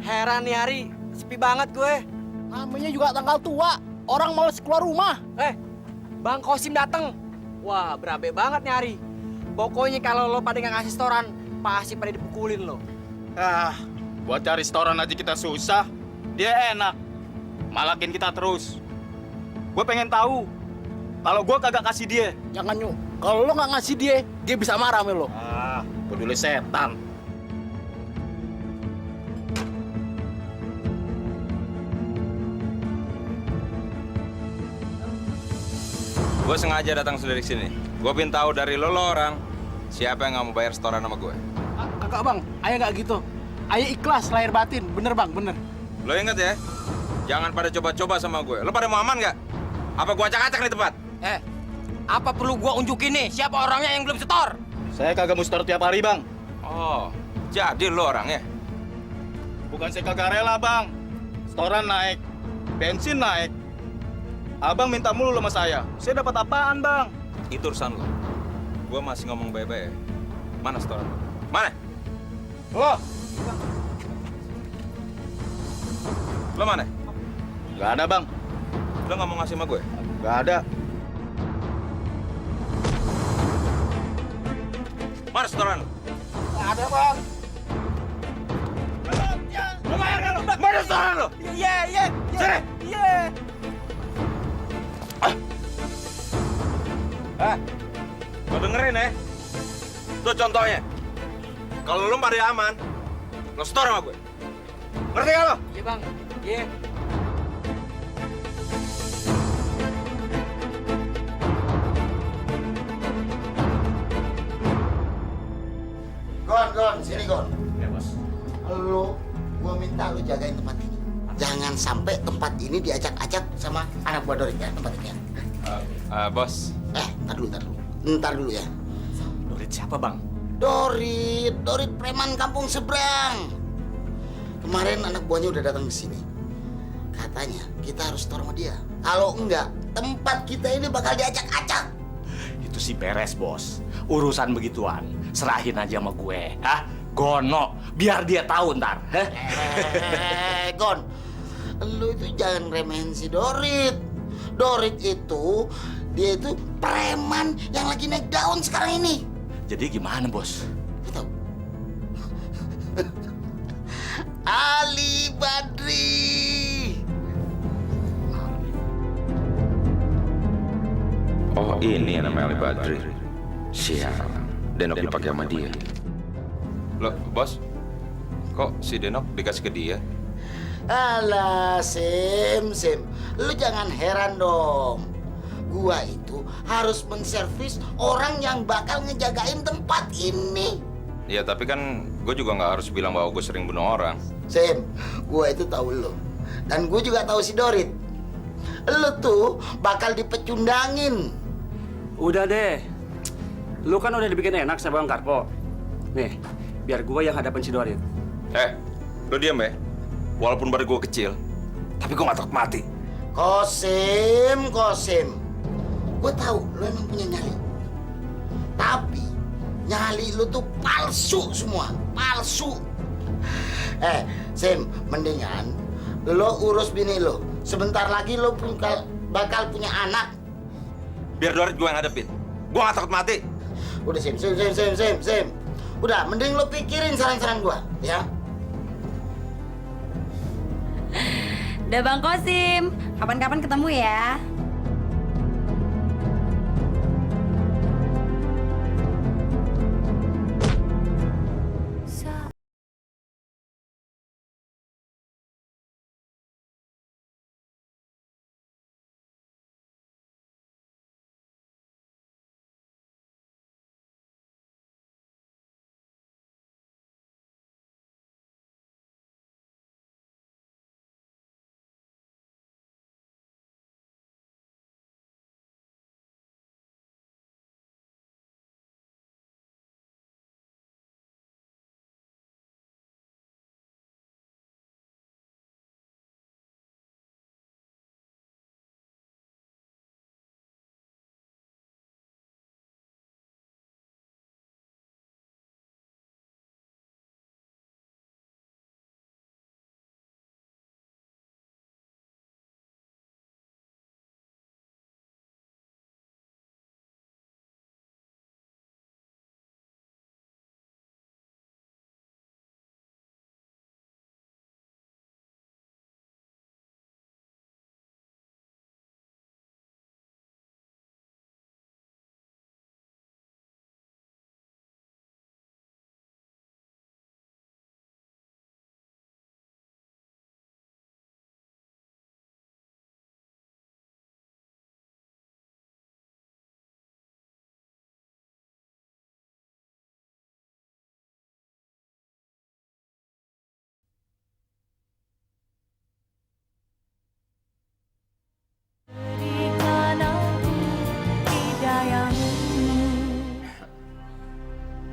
Heran nih hari, sepi banget gue. Namanya juga tanggal tua, orang males keluar rumah. Bang Kosim dateng. Wah, berabe banget nih hari. Pokoknya kalau lo pada nggak ngasih setoran, pasti pada dipukulin lo. Buat cari setoran aja kita susah. Dia enak, malakin kita terus. Gue pengen tahu, kalau gue kagak kasih dia. Jangan Nyu, kalau lo nggak ngasih dia bisa marah sama lo. Peduli setan. Gue sengaja datang dari sini. Gue pengen tahu dari lo orang, siapa yang nggak mau bayar setoran sama gue. Kakak bang, ayah nggak gitu. Ayah ikhlas lahir batin, bener bang, bener. Lo inget ya, jangan pada coba-coba sama gue. Lo pada mau aman nggak? Apa gue acak-acak nih tempat? Apa perlu gue unjukin nih siapa orangnya yang belum setor? Saya kagak mau setor tiap hari, Bang. Oh, jadi lo orangnya. Bukan saya kagak rela, Bang. Setoran naik, bensin naik. Abang minta mulu sama saya. Saya dapat apaan, Bang? Itu urusan lo. Gue masih ngomong baik-baik ya. Mana setoran lo? Mana? Lo? Lo mana? Gak ada, Bang. Lo nggak mau ngasih sama gue? Gak ada. Mana setoran lo? Nggak ada bang. Lo bayar kan lo? Mana setoran lo? Iya. Sini! Iya. Lo dengerin ya. Tuh contohnya. Kalau lo pada aman, lo setor sama gue. Ngerti gak lo? Iya bang. Iya. Gon, sini Gon. Ya, Bos. Gua minta lu jagain tempat ini. Jangan sampai tempat ini diacak-acak sama anak buah Dorit ya, tempat ini ya. Bos. Ntar dulu ya. Dorit siapa, Bang? Dorit preman kampung seberang. Kemarin anak buahnya udah datang ke sini. Katanya kita harus setor sama dia. Kalau enggak, tempat kita ini bakal diacak-acak. Itu sih beres, Bos. Urusan begituan, serahin aja sama gue. Gono, biar dia tahu ntar. Gon, lu itu jangan remehin si Dorit. Dorit itu, dia itu preman yang lagi naik daun sekarang ini. Jadi gimana, Bos? Lu tahu? Ali Badri. Oh, ini yang namanya Ali Badri. Sial. Denok dipakai sama dia. Loh, Bos. Kok si Denok dikasih ke dia? Alah, Sim. Lu jangan heran dong. Gua itu harus menservis orang yang bakal ngejagain tempat ini. Ya, tapi kan gue juga nggak harus bilang bahwa gue sering bunuh orang. Sim, gua itu tahu lu. Dan gua juga tahu si Dorit. Lu tuh bakal dipecundangin. Udah deh. Lu kan udah dibikin enak sama Bang Karpo. Nih, biar gua yang hadapin si Dorit. Lo diam ya. Walaupun badan gue kecil, tapi gue nggak takut mati. Kosim. Gua tahu lu emang punya nyali. Tapi nyali lu tuh palsu semua. Palsu. Sim, mendingan lo urus bini lo. Sebentar lagi lo bakal punya anak. Biar Dorit gue yang hadapin. Gue nggak takut mati. Udah, Sim. Udah, mending lo pikirin saran-saran gua, ya. Udah Bang Kosim, kapan-kapan ketemu ya.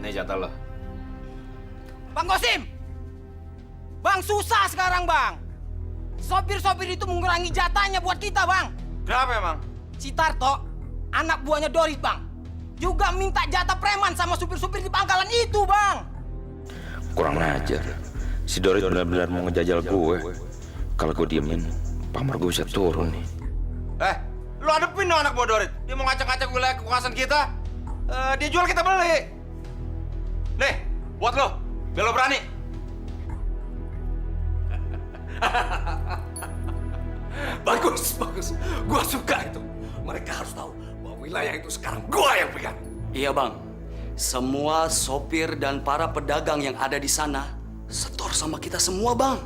Ini jatah lo. Bang Kosim! Bang, susah sekarang, Bang. Sopir-sopir itu mengurangi jatahnya buat kita, Bang. Kenapa emang? Si Tarto, anak buahnya Dorit, Bang, juga minta jatah preman sama supir-supir di pangkalan itu, Bang. Kurang ajar. Si Dorit benar-benar mau ngejajal gue. Kalau gue diemin, pamor gue bisa turun nih. Lu hadepin dong anak buah Dorit. Dia mau ngacak-ngacak wilayah kekuasaan kita. Dia jual, kita beli. Nih, buat lo. Biar lo berani. Bagus, bagus. Gua suka itu. Mereka harus tahu bahwa wilayah itu sekarang gua yang pegang. Iya, Bang. Semua sopir dan para pedagang yang ada di sana setor sama kita semua, Bang.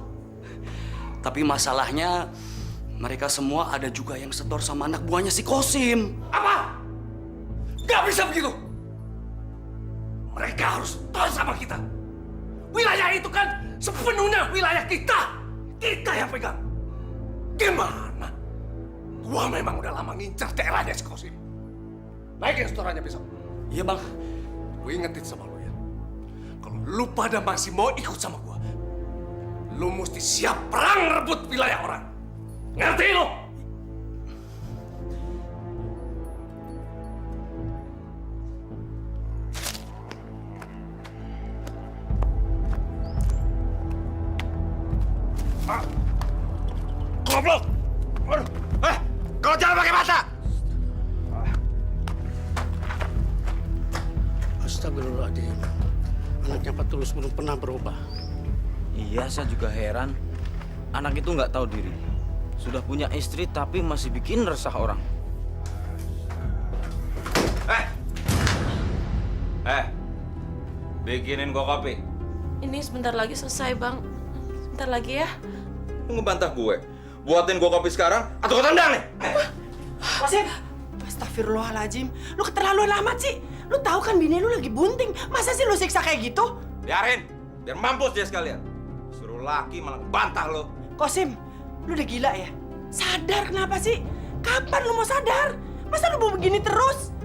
Tapi masalahnya mereka semua ada juga yang setor sama anak buahnya si Kosim. Apa? Gak bisa begitu. Mereka harus setor sama kita. Wilayah itu kan sepenuhnya wilayah kita. Kita yang pegang. Gimana? Gua memang udah lama ngincer daerahnya si Kosim. Naikin setorannya besok. Iya, Bang. Gue ingetin sama lo ya. Kalau lu pada masih mau ikut sama gua, lu mesti siap perang rebut wilayah orang. Ngerti lo? Goblok! Waduh. Kau jangan pakai mata! Astagfirullahaladzim. Anaknya Pak Tulus belum pernah berubah. Iya, saya juga heran. Anak itu nggak tahu diri. Sudah punya istri tapi masih bikin resah orang. Bikinin gua kopi. Ini sebentar lagi selesai, Bang. Sebentar lagi ya. Lu ngebantah gue. Buatin gua kopi sekarang atau gua tendang nih. Kosim, astagfirullahaladzim. Lu keterlaluan amat sih. Lu tahu kan bini lu lagi bunting. Masa sih lu siksa kayak gitu? Biarin. Biar mampus dia sekalian. Suruh laki malah bantah lo. Kosim, lu udah gila ya? Sadar kenapa sih? Kapan lu mau sadar? Masa lu mau begini terus?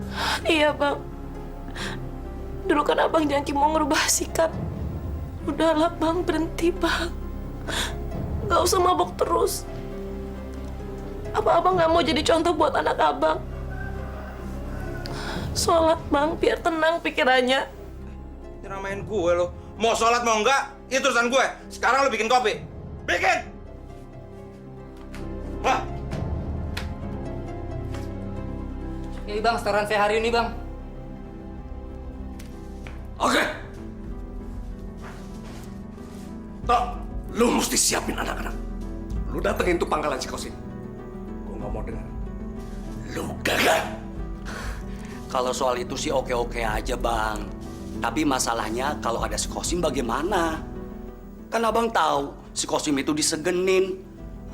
Iya, Bang. Dulu kan Abang janji mau ngerubah sikap. Udahlah, Bang. Berhenti, Bang. Gak usah mabok terus. Apa Abang gak mau jadi contoh buat anak Abang? Sholat, Bang. Biar tenang pikirannya. Nyeramain gue lo. Mau sholat mau enggak, itu urusan gue. Sekarang lo bikin kopi. Bikin! Wah! Ini, Bang, setoran saya hari ini, Bang. Oke. Tok, lu mesti siapin anak-anak. Lu datengin tuh pangkalan si Kosim. Gua nggak mau dengar. Lu gagal. Kalau soal itu sih oke-oke aja, Bang. Tapi masalahnya kalau ada si Kosim bagaimana? Kan Abang tahu si Kosim itu disegenin.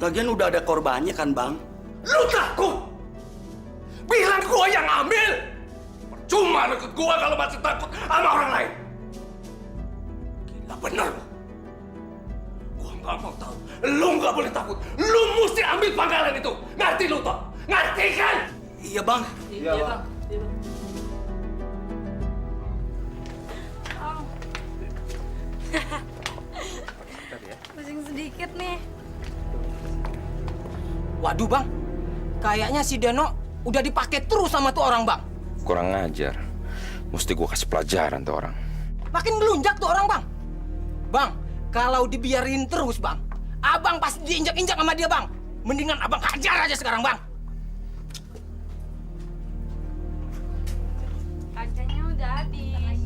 Lagian udah ada korbannya kan, Bang? Lu takut? Bilang gua yang ambil. Percuma ikut gua kalau masih takut sama orang lain. Gila bener lu. Gua nggak mau tahu. Lu nggak boleh takut. Lu mesti ambil pangkalan itu. Ngerti lu, Tok? Ngerti kan? Iya, Bang. Iya, Bang. Pusing sedikit nih. Waduh, Bang. Kayaknya si Deno udah dipakai terus sama tuh orang, Bang. Kurang ngajar. Mesti gua kasih pelajaran tuh orang. Makin gelunjak tuh orang, Bang. Bang, kalau dibiarin terus, Bang, Abang pasti diinjak-injak sama dia, Bang. Mendingan Abang hajar aja sekarang, Bang. Kacanya udah habis.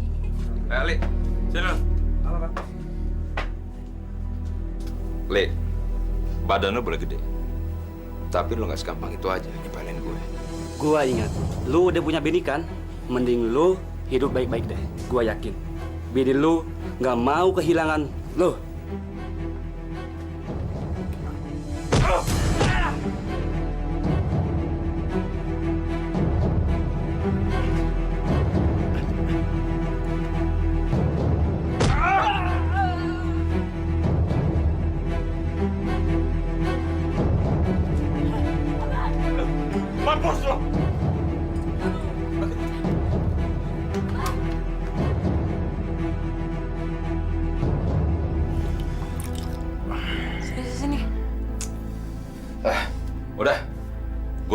Li, sini. Halo, Pak. Li, badan lu boleh gede. Tapi lu nggak segampang itu aja nyepelin gue. Gua ingat, lu udah punya bini kan? Mending lu hidup baik-baik deh. Gua yakin. Bini lu nggak mau kehilangan lu. Mampus lo!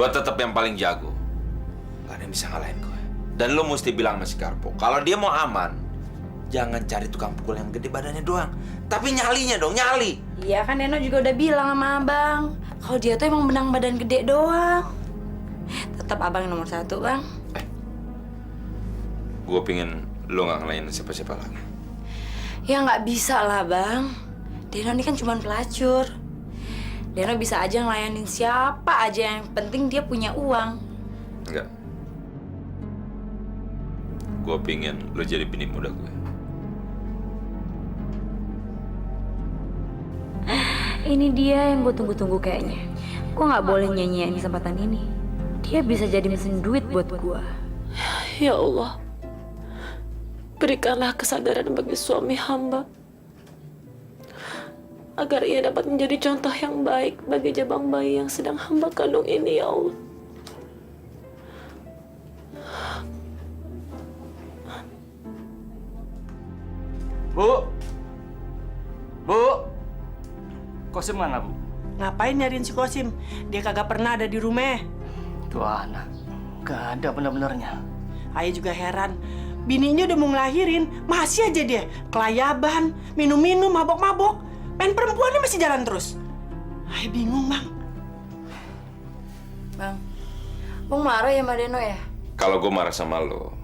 Gue tetap yang paling jago. Gak ada yang bisa ngalahin gue. Dan lu mesti bilang sama si Karpo, kalau dia mau aman, jangan cari tukang pukul yang gede badannya doang, tapi nyalinya dong, nyali. Iya kan Deno juga udah bilang sama abang, kalau dia tuh emang benang badan gede doang. Tetap abang yang nomor 1, Bang. Gue pingin lu gak ngelain siapa-siapa lagi. Ya nggak bisa lah, Bang. Deno ini kan cuma pelacur. Deno bisa aja ngelayanin siapa aja, yang penting dia punya uang. Enggak. Gue pingin lu jadi bini muda gue. Ini dia yang gue tunggu-tunggu kayaknya. Gue nggak boleh nyanyiin kesempatan ini. Dia bisa jadi mesin duit buat gue. Ya Allah, berikanlah kesadaran bagi suami hamba, agar ia dapat menjadi contoh yang baik bagi jabang bayi yang sedang hamba kandung ini, ya Allah. Bu, Kosim mana, Bu? Ngapain nyariin si Kosim? Dia kagak pernah ada di rumah. Tuh anak, gak ada bener-benernya. Ayah juga heran. Bininya udah mau ngelahirin, masih aja dia kelayaban, minum-minum, mabok-mabok. Pengen perempuannya masih jalan terus. Ayah bingung, Bang. Bang, Bang marah ya sama Deno ya? Kalau gue marah sama lo,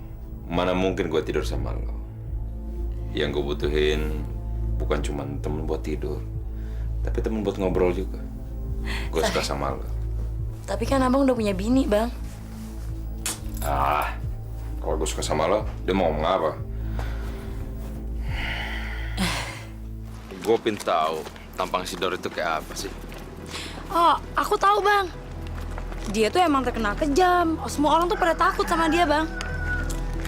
mana mungkin gue tidur sama lo. Yang gue butuhin bukan cuma temen buat tidur, tapi temen buat ngobrol juga. Gue suka sama lo. Tapi kan abang udah punya bini, Bang. Kalau gue suka sama lo, dia mau ngomong apa? Gue pengen tahu tampang si Dor itu kayak apa sih? Oh, aku tahu, Bang. Dia tuh emang terkenal kejam. Semua orang tuh pada takut sama dia, Bang.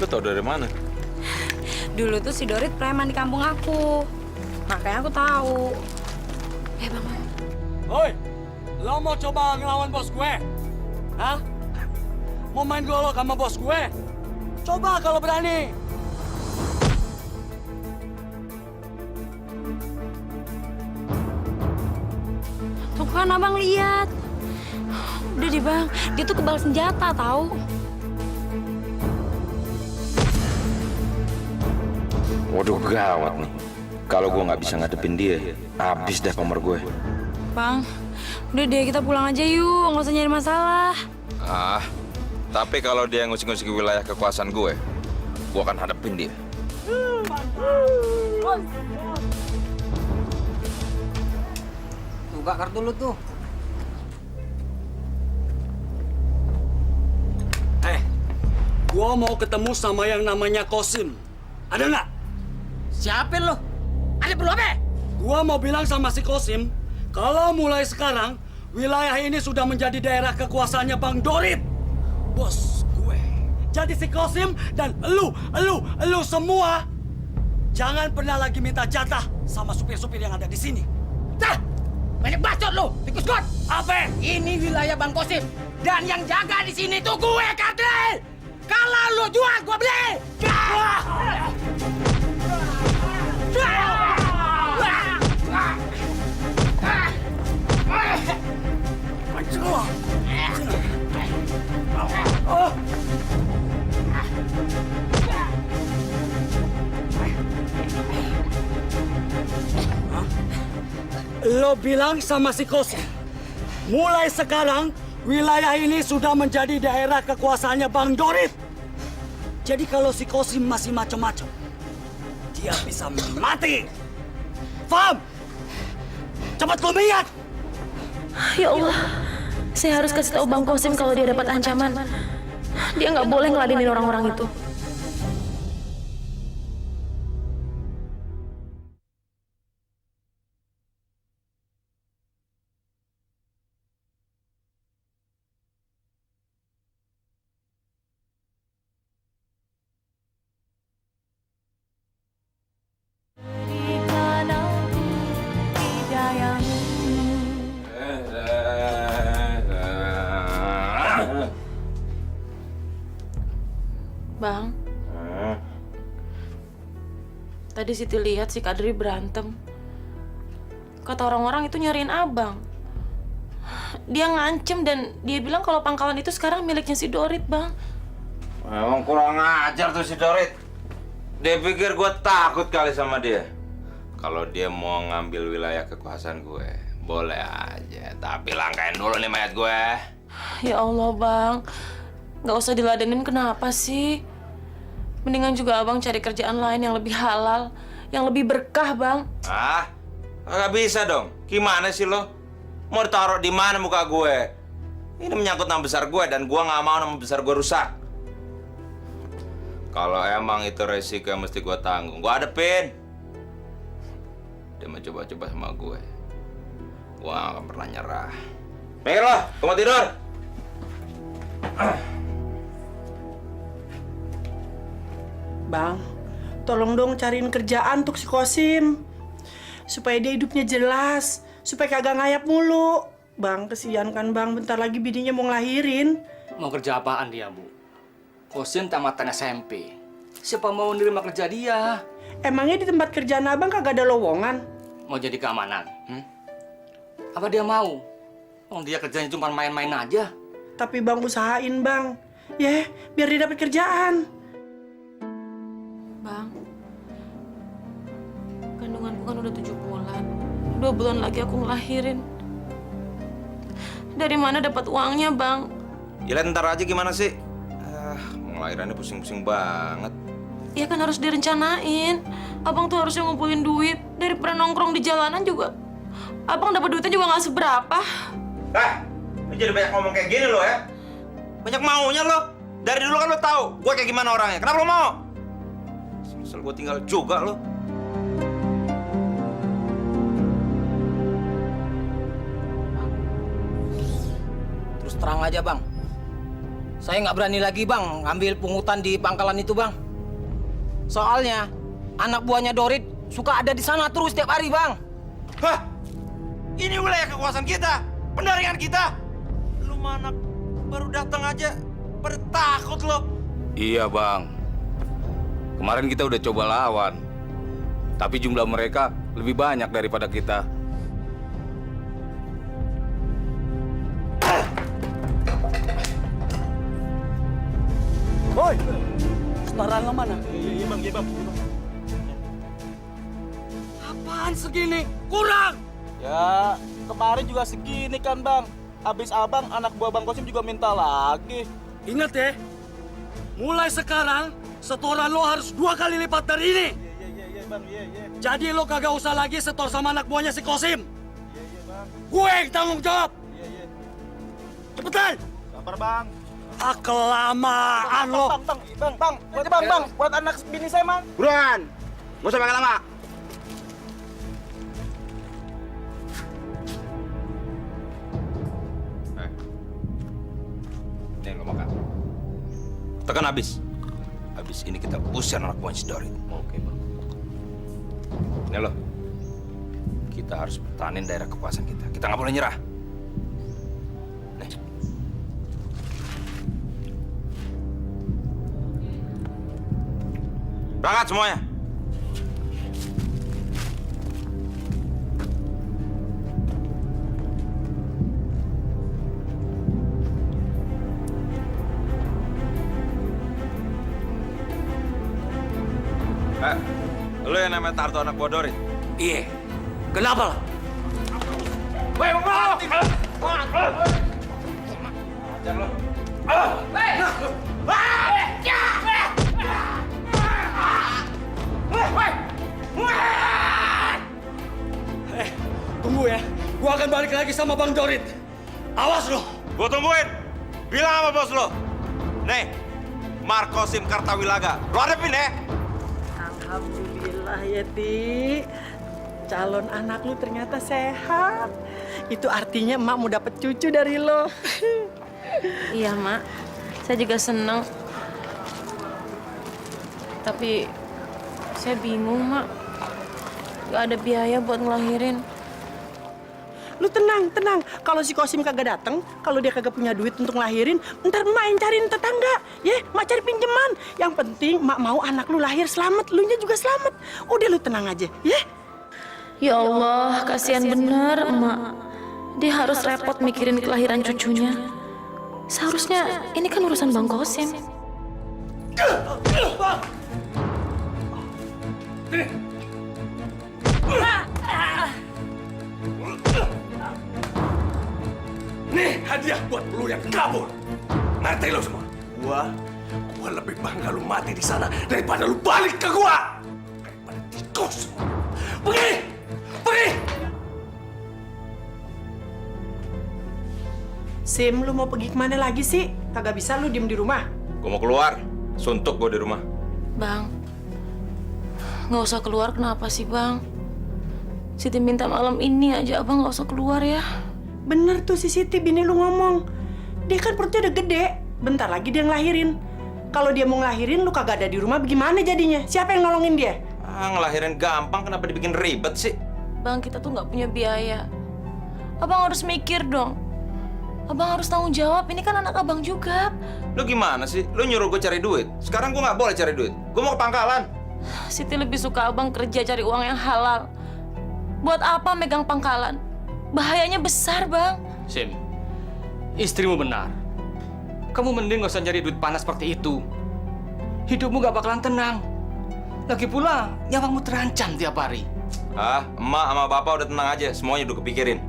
Lo tau dari mana? Dulu tuh si Dorit preman di kampung aku. Makanya aku tahu. Bang. Hoi, lo mau coba ngelawan bos gue? Hah? Mau main golok sama bos gue? Coba kalau berani. Tuh kan abang lihat. Udah deh, Bang. Dia tuh kebal senjata, tahu. Waduh, gawat nih. Kalau gue nggak bisa ngadepin dia, habis deh pamor gue. Bang, udah deh kita pulang aja yuk. Nggak usah nyari masalah. Tapi kalau dia ngusik-ngusik wilayah kekuasaan gue akan hadapin dia. Buka kartu lu tuh. Gua mau ketemu sama yang namanya Kosim. Ada nggak? Siapa lo? Ada perlu apa? Gua mau bilang sama si Kosim, kalau mulai sekarang wilayah ini sudah menjadi daerah kekuasaannya Bang Dorit, bos gue. Jadi si Kosim dan elu semua jangan pernah lagi minta jatah sama supir-supir yang ada di sini. Dah, banyak bacot lo, tikus got. Apa? Ini wilayah Bang Kosim dan yang jaga di sini tuh gue, Kadri. Kalau lu jual, gue beli. Lo bilang sama si Kosim, mulai sekarang wilayah ini sudah menjadi daerah kekuasaannya Bang Dorit. Jadi kalau si Kosim masih macam-macam, dia bisa mati. Paham? Cepat lo lihat. Ya Allah, saya harus kasih tahu Bang Kosim kalau dia dapat ancaman. Dia nggak boleh ngeladenin orang-orang itu. Bang, tadi Siti lihat si Kadri berantem. Kata orang-orang itu nyariin abang. dia ngancem dan dia bilang kalau pangkalan itu sekarang miliknya si Dorit, Bang. Emang kurang ajar tuh si Dorit. Dia pikir gue takut kali sama dia. Kalau dia mau ngambil wilayah kekuasaan gue, boleh aja. Tapi langkain dulu nih mayat gue. Ya Allah, Bang. Nggak usah diladenin kenapa sih? Mendingan juga Abang cari kerjaan lain yang lebih halal, yang lebih berkah, Bang. Ah, nggak bisa dong. Gimana sih lo? Mau ditaruh di mana muka gue? Ini menyangkut nama besar gue dan gue nggak mau nama besar gue rusak. Kalau emang itu resiko yang mesti gue tanggung, gue hadepin. Dia mau coba-coba sama gue gak akan pernah nyerah. Mikir lo, gue mau tidur. Bang, tolong dong cariin kerjaan untuk si Kosim. Supaya dia hidupnya jelas, supaya kagak ngayap mulu. Bang, kesian kan Bang, bentar lagi bininya mau ngelahirin. Mau kerja apaan dia, Bu? Kosim tamatan SMP. Siapa mau nerima kerja dia? Emangnya di tempat kerjaan Abang kagak ada lowongan? Mau jadi keamanan? Apa dia mau? Oh, dia kerjanya cuma main-main aja. Tapi Bang usahain Bang. Ya, biar dia dapat kerjaan. Bang, kandunganku kan udah 7 bulan. 2 bulan lagi aku ngelahirin. Dari mana dapat uangnya, Bang? Ya lihat ntar aja gimana sih. Ngelahirannya pusing-pusing banget. Ya kan harus direncanain. Abang tuh harusnya ngumpulin duit. Daripada nongkrong di jalanan juga. Abang dapat duitnya juga nggak seberapa. Lu jadi banyak ngomong kayak gini lo ya. Banyak maunya lo. Dari dulu kan lo tahu gue kayak gimana orangnya. Kenapa lo mau? Misal gue tinggal juga lo. Terus terang aja bang, saya nggak berani lagi bang ambil pungutan di pangkalan itu bang. Soalnya anak buahnya Dorit suka ada di sana terus setiap hari bang. Hah? Ini wilayah kekuasaan kita, pendaringan kita. Lu mana baru datang aja, pada takut lo. Iya bang, kemarin kita udah coba lawan, tapi jumlah mereka lebih banyak daripada kita. Boy, sekarang ke mana? Iya bang. Apaan segini? Kurang! Ya, kemarin juga segini kan bang. Habis abang, anak buah Bang Kosim juga minta lagi. Ingat ya, mulai sekarang setoran lo harus 2 kali lipat dari ini. Iya bang, iya. Jadi lo kagak usah lagi setor sama anak buahnya si Kosim. Iya bang. Gue yang tanggung jawab. Iya. Cepetan! Sabar bang. Ah, kelamaan lo. Bang, buat anak bini saya, Mang. Buruan, nggak usah pakai lama. Nih lo makan. Tekan habis. Habis ini kita usir anak buah si Dorit. Oke bang. Nih lo, kita harus pertahanin daerah kekuasaan kita. Kita nggak boleh nyerah. Nih. Berangkat semuanya. Lu yang namanya Tarto anak buah Dorit? Iya. Kenapa? Woi, mau! Ajar lo. Tunggu ya. Gua akan balik lagi sama Bang Dorit. Awas lo. Gua tungguin. Bilang sama bos lo. Nih, Markosim Kartawilaga. Lo hadepin ya. Alhamdulillah ya, Ti. Calon anak lu ternyata sehat. Itu artinya emak mau dapet cucu dari lo. Iya, Mak. Saya juga seneng. Tapi saya bingung, Mak. Gak ada biaya buat ngelahirin. Lu tenang. Kalau si Kosim kagak datang, kalau dia kagak punya duit untuk ngelahirin, ntar emak yang cariin tetangga. Ya, emak cari pinjaman. Yang penting emak mau anak lu lahir selamat, lu nya juga selamat. Udah lu tenang aja, ya. Ya Allah, kasihan bener, Emak. Dia harus repot mikirin kelahiran cucunya. Seharusnya ini kan urusan Bang Kosim. Nih hadiah buat lu yang kabur. Ngerti lo semua? Gua lebih bangga lu mati di sana daripada lu balik ke gua. Daripada tikus. Pergi! Pergi! Sim, lu mau pergi kemana lagi sih? Kagak bisa lu diem di rumah. Gue mau keluar. Suntuk gue di rumah. Bang, nggak usah keluar kenapa sih Bang? Siti minta malam ini aja Abang nggak usah keluar ya. Bener tuh si Siti, bini lu ngomong. Dia kan perutnya udah gede. Bentar lagi dia ngelahirin. Kalau dia mau ngelahirin, lu kagak ada di rumah, gimana jadinya? Siapa yang nolongin dia? Ngelahirin gampang, kenapa dibikin ribet sih? Bang, kita tuh nggak punya biaya. Abang harus mikir dong. Abang harus tanggung jawab, ini kan anak abang juga. Lu gimana sih? Lu nyuruh gue cari duit. Sekarang gue nggak boleh cari duit. Gue mau ke pangkalan. Siti lebih suka abang kerja cari uang yang halal. Buat apa megang pangkalan? Bahayanya besar, Bang. Sim, istrimu benar. Kamu mending gak usah cari duit panas seperti itu. Hidupmu gak bakalan tenang. Lagi pula, nyawangmu terancam tiap hari. Emak sama bapak udah tenang aja. Semuanya udah kepikirin.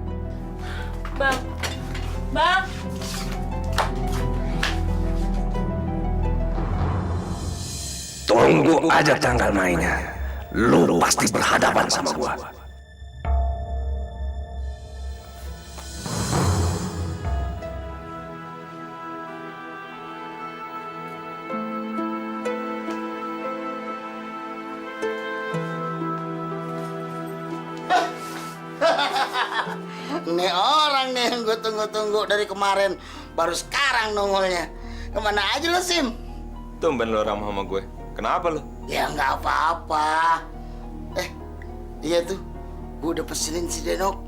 Bang. Bang. Tunggu aja tanggal mainnya. Lu pasti berhadapan sama gua. Ini orang nih yang gue tunggu-tunggu dari kemarin. Baru sekarang nongolnya. Kemana aja lo, Sim? Tumben lo ramah sama gue. Kenapa lo? Ya nggak apa-apa. Iya tuh. Gue udah pesenin si Denok.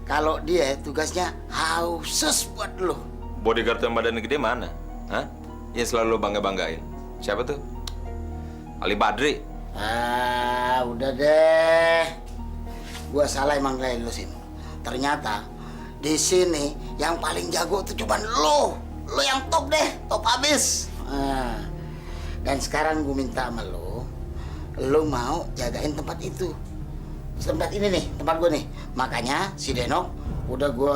Kalau dia tugasnya khusus buat lo. Bodyguard yang badannya gede mana? Hah? Yang selalu lo bangga-banggain. Siapa tuh? Ali Badri. Udah deh. Gua salah emang lain lo, Sim. Ternyata di sini yang paling jago tuh cuman lo. Lo yang top deh, top abis. Dan sekarang gue minta sama lo mau jagain tempat itu. Tempat ini nih, tempat gue nih. Makanya si Denok udah gue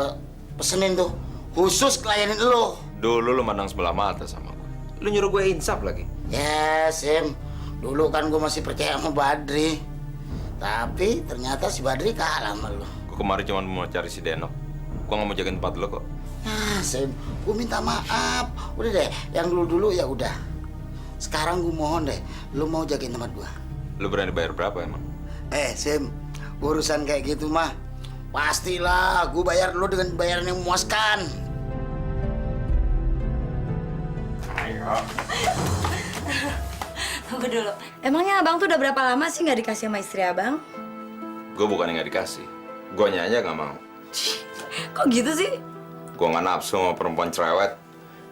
pesenin tuh khusus kelayanin lo. Dulu lo mandang sebelah mata sama gue. Lo nyuruh gue insaf lagi. Ya, Sim. Dulu kan gue masih percaya sama Badri. Tapi ternyata si Badri kalah sama lo. Gue kemarin cuma mau cari si Denok. Gue nggak mau jagain tempat lo kok. Sim, gue minta maaf. Udah deh, yang dulu-dulu ya udah. Sekarang gue mohon deh, lo mau jagain tempat gue. Lo berani bayar berapa emang? Sim, urusan kayak gitu mah pastilah gue bayar lo dengan bayaran yang memuaskan. Ayo. Tunggu dulu. Emangnya abang tuh udah berapa lama sih nggak dikasih sama istri abang? Gue bukannya nggak dikasih. Gue aja nggak mau. Kok gitu sih? Gue nggak nafsu sama perempuan cerewet.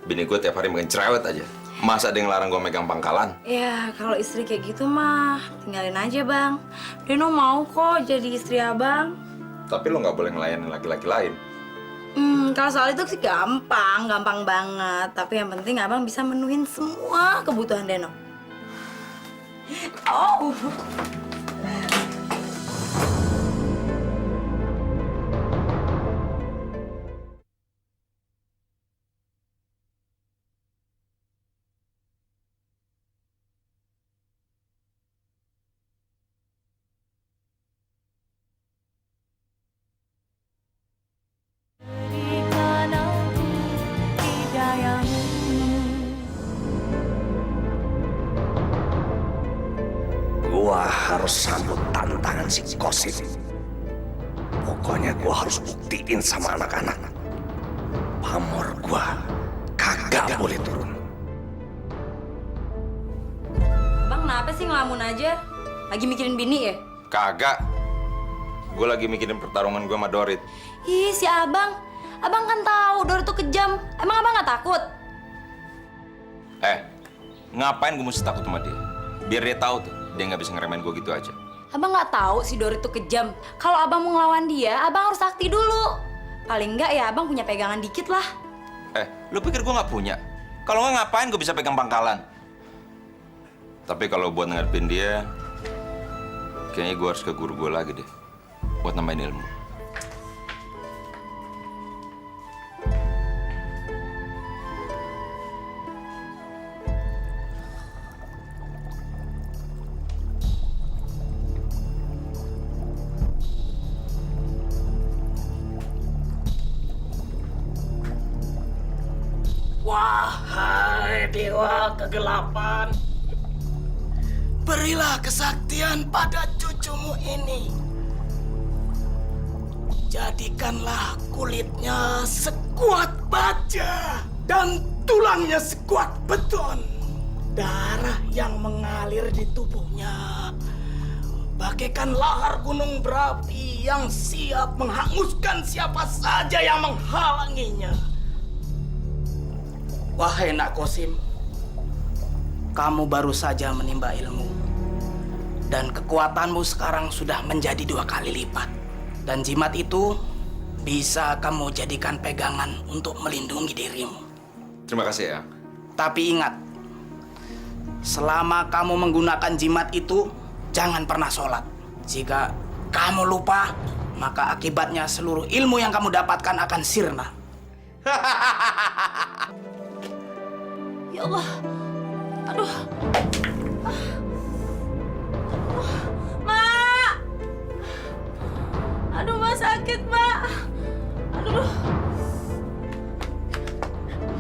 Bini gue tiap hari makin cerewet aja. Masa ada yang larang gue megang pangkalan? Ya, kalau istri kayak gitu mah tinggalin aja, Bang. Deno mau kok jadi istri abang. Tapi lo nggak boleh ngelayanin laki-laki lain. Kalau soal itu sih gampang banget. Tapi yang penting abang bisa menuhin semua kebutuhan Deno. Oh. Gua harus sambut tantangan si Kosim. Pokoknya gua harus buktiin sama anak-anak. Pamor gua kagak boleh turun. Bang, kenapa sih ngelamun aja? Lagi mikirin bini ya? Kagak. Gue lagi mikirin pertarungan gue sama Dorit. Ih, si abang. Abang kan tahu Dorit tuh kejam. Emang abang nggak takut? Ngapain gue mesti takut sama dia? Biar dia tahu tuh, dia nggak bisa ngeremehin gue gitu aja. Abang nggak tahu si Dorit tuh kejam. Kalau abang mau ngelawan dia, abang harus sakti dulu. Paling enggak ya abang punya pegangan dikit lah. Lu pikir gue nggak punya? Kalau nggak ngapain gue bisa pegang pangkalan? Tapi kalau buat ngadepin dia, kayaknya gue harus ke guru gue lagi deh, buat nambahin ilmu. Wahai dewa kegelapan, berilah kesaktian pada cucumu ini. Jadikanlah kulitnya sekuat baja dan tulangnya sekuat beton. Darah yang mengalir di tubuhnya bagaikan lahar gunung berapi yang siap menghanguskan siapa saja yang menghalanginya. Wahai Nak Kosim, kamu baru saja menimba ilmu. Dan kekuatanmu sekarang sudah menjadi 2 kali lipat. Dan jimat itu bisa kamu jadikan pegangan untuk melindungi dirimu. Terima kasih, Eyang. Tapi ingat, selama kamu menggunakan jimat itu, jangan pernah sholat. Jika kamu lupa, maka akibatnya seluruh ilmu yang kamu dapatkan akan sirna. Ya Allah. Aduh. Mak. Aduh, Mak sakit, Mak. Aduh.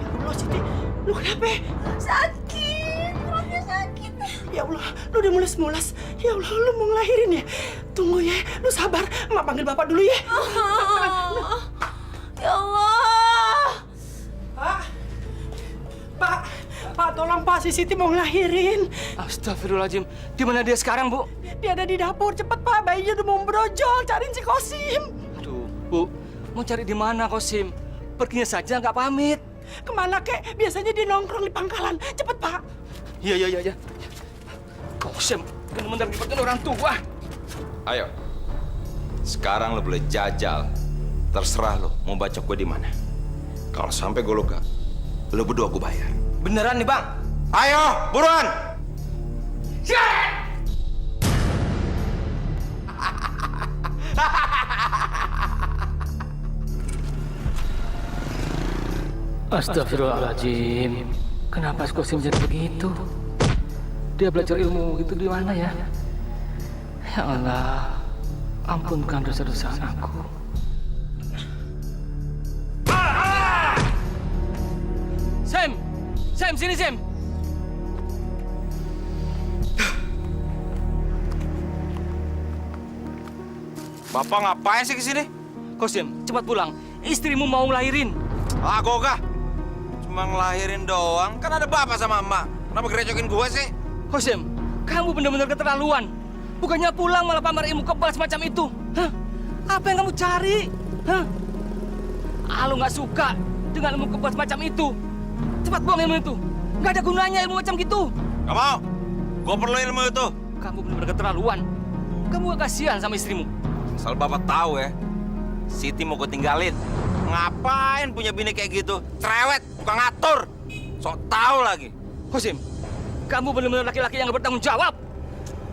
Ya Allah, Siti. Lu kenapa? Sakit. Perutnya sakit. Ya Allah, lu udah mules-mules. Ya Allah, lu mau ngelahirin ya? Tunggu ya, lu sabar. Mak panggil bapak dulu ya. Ya Allah. Pak, tolong Pak, si Siti mau ngelahirin. Astagfirullahaladzim. Di mana dia sekarang, Bu? Dia ada di dapur. Cepet Pak, bayinya udah mau brojol. Cariin si Kosim. Aduh, Bu. Mau cari di mana, Kosim? Perginya saja, nggak pamit. Kemana, kek? Biasanya dia nongkrong di pangkalan. Cepet, Pak. Iya. Kosim, benar-benar ngikutin orang tua. Ayo, sekarang lo boleh jajal. Terserah lo mau bacok gue di mana. Kalau sampai gue luka, lo berdua gue bayar. Beneran nih bang? Ayo, buruan! Astagfirullahaladzim. Kenapa Kosim jadi begitu? Dia belajar ilmu gitu di mana ya? Ya Allah, ampunkan dosa-dosa anakku. Sam, sini Sam. Bapak ngapain sih kesini? Kosim, cepat pulang. Istrimu mau ngelahirin. Ah, gogah. Cuma ngelahirin doang. Kan ada bapak sama emak. Kenapa gerecokin gue sih? Kosim, kamu benar-benar keterlaluan. Bukannya pulang malah pamer ilmu kebal semacam itu. Hah? Apa yang kamu cari? Hah? Aku nggak suka dengan ilmu kebal semacam itu. Cepat buang ilmu itu. Nggak ada gunanya ilmu macam gitu. Gak mau. Gue perlu ilmu itu. Kamu benar-benar keterlaluan. Kamu gak kasihan sama istrimu. Asal bapak tahu ya, Siti mau gue tinggalin. Ngapain punya bini kayak gitu? Cerewet, bukan ngatur. Sok tahu lagi. Kosim, kamu benar-benar laki-laki yang gak bertanggung jawab.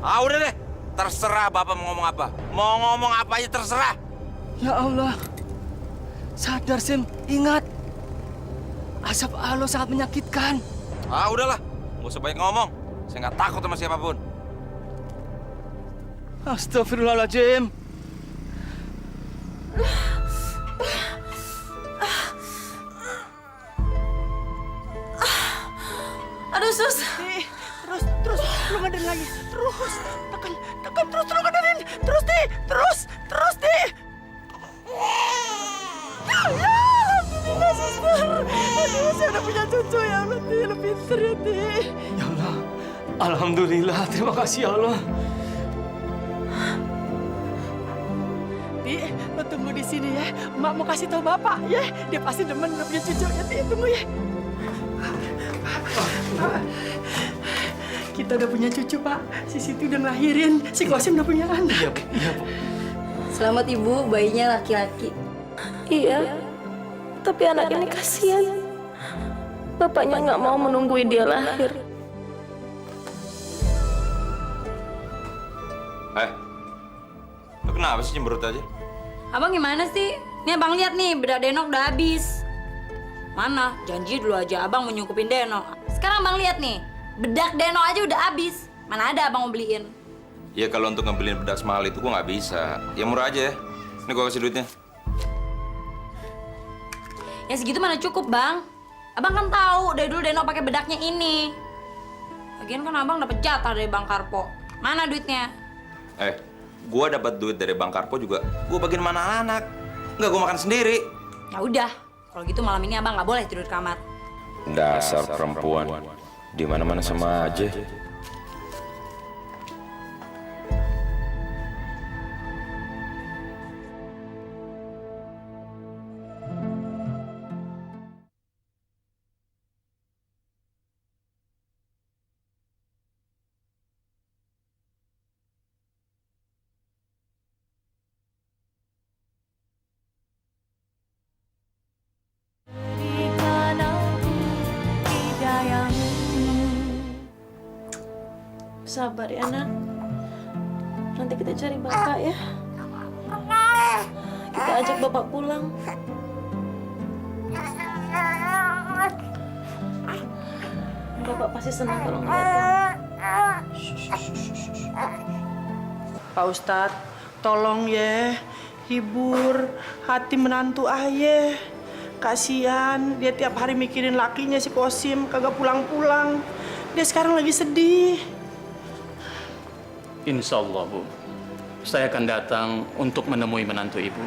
Ah, udah deh. Terserah bapak mau ngomong apa. Mau ngomong apa aja terserah. Ya Allah. Sadar, Sim. Ingat. Azab Allah sangat menyakitkan. Ah, udahlah. Nggak usah banyak ngomong. Saya nggak takut sama siapapun. Astagfirullahaladzim. Aduh, Sus. Terus, lu ngadain lagi. Terus, tekan, terus lu ngadain. Terus, Di. Ya, alhamdulillah, Suster. Aduh, saya udah punya cucu ya Allah, Di. Lu pinter ya, Di. Ya Allah. Alhamdulillah. Terima kasih ya Allah. Di, lo tunggu di sini ya. Mak mau kasih tahu bapak ya. Dia pasti demen udah punya cucu ya. Di, tunggu ya. Kita udah punya cucu, Pak. Si Siti udah ngelahirin. Si Kosim udah punya anak. Iya, Bu. Selamat Ibu, bayinya laki-laki. Iya, tapi anak ini kasihan. Bapaknya nggak mau menunggu dia lahir. Lu kenapa sih cemberut aja? Abang gimana sih? Nih abang lihat nih, bedak Denok udah habis. Mana? Janji dulu aja abang mau nyukupin Denok. Sekarang abang lihat nih, bedak Denok aja udah habis. Mana ada abang mau beliin? Ya kalau untuk ngebeliin bedak semahal itu gua nggak bisa. Ya murah aja ya. Ini gua kasih duitnya. Ya segitu mana cukup bang? Abang kan tahu dari dulu Denok pakai bedaknya ini. Lagian kan abang dapat jatah dari Bang Karpo. Mana duitnya? Gua dapat duit dari Bang Karpo juga. Gua bagiin mana anak. Nggak, gua makan sendiri. Ya udah, kalau gitu malam ini abang nggak boleh tidur di kamar. Dasar perempuan. Di mana-mana sama aja. Sabar ya, Nak. Nanti kita cari Bapak ya. Kita ajak Bapak pulang. Bapak pasti senang kalau ngeliat Pak Ustadz, tolong ya, hibur hati menantu ayah. Kasihan, dia tiap hari mikirin lakinya si Kosim, kagak pulang-pulang. Dia sekarang lagi sedih. Insya Allah, Bu. Saya akan datang untuk menemui menantu Ibu.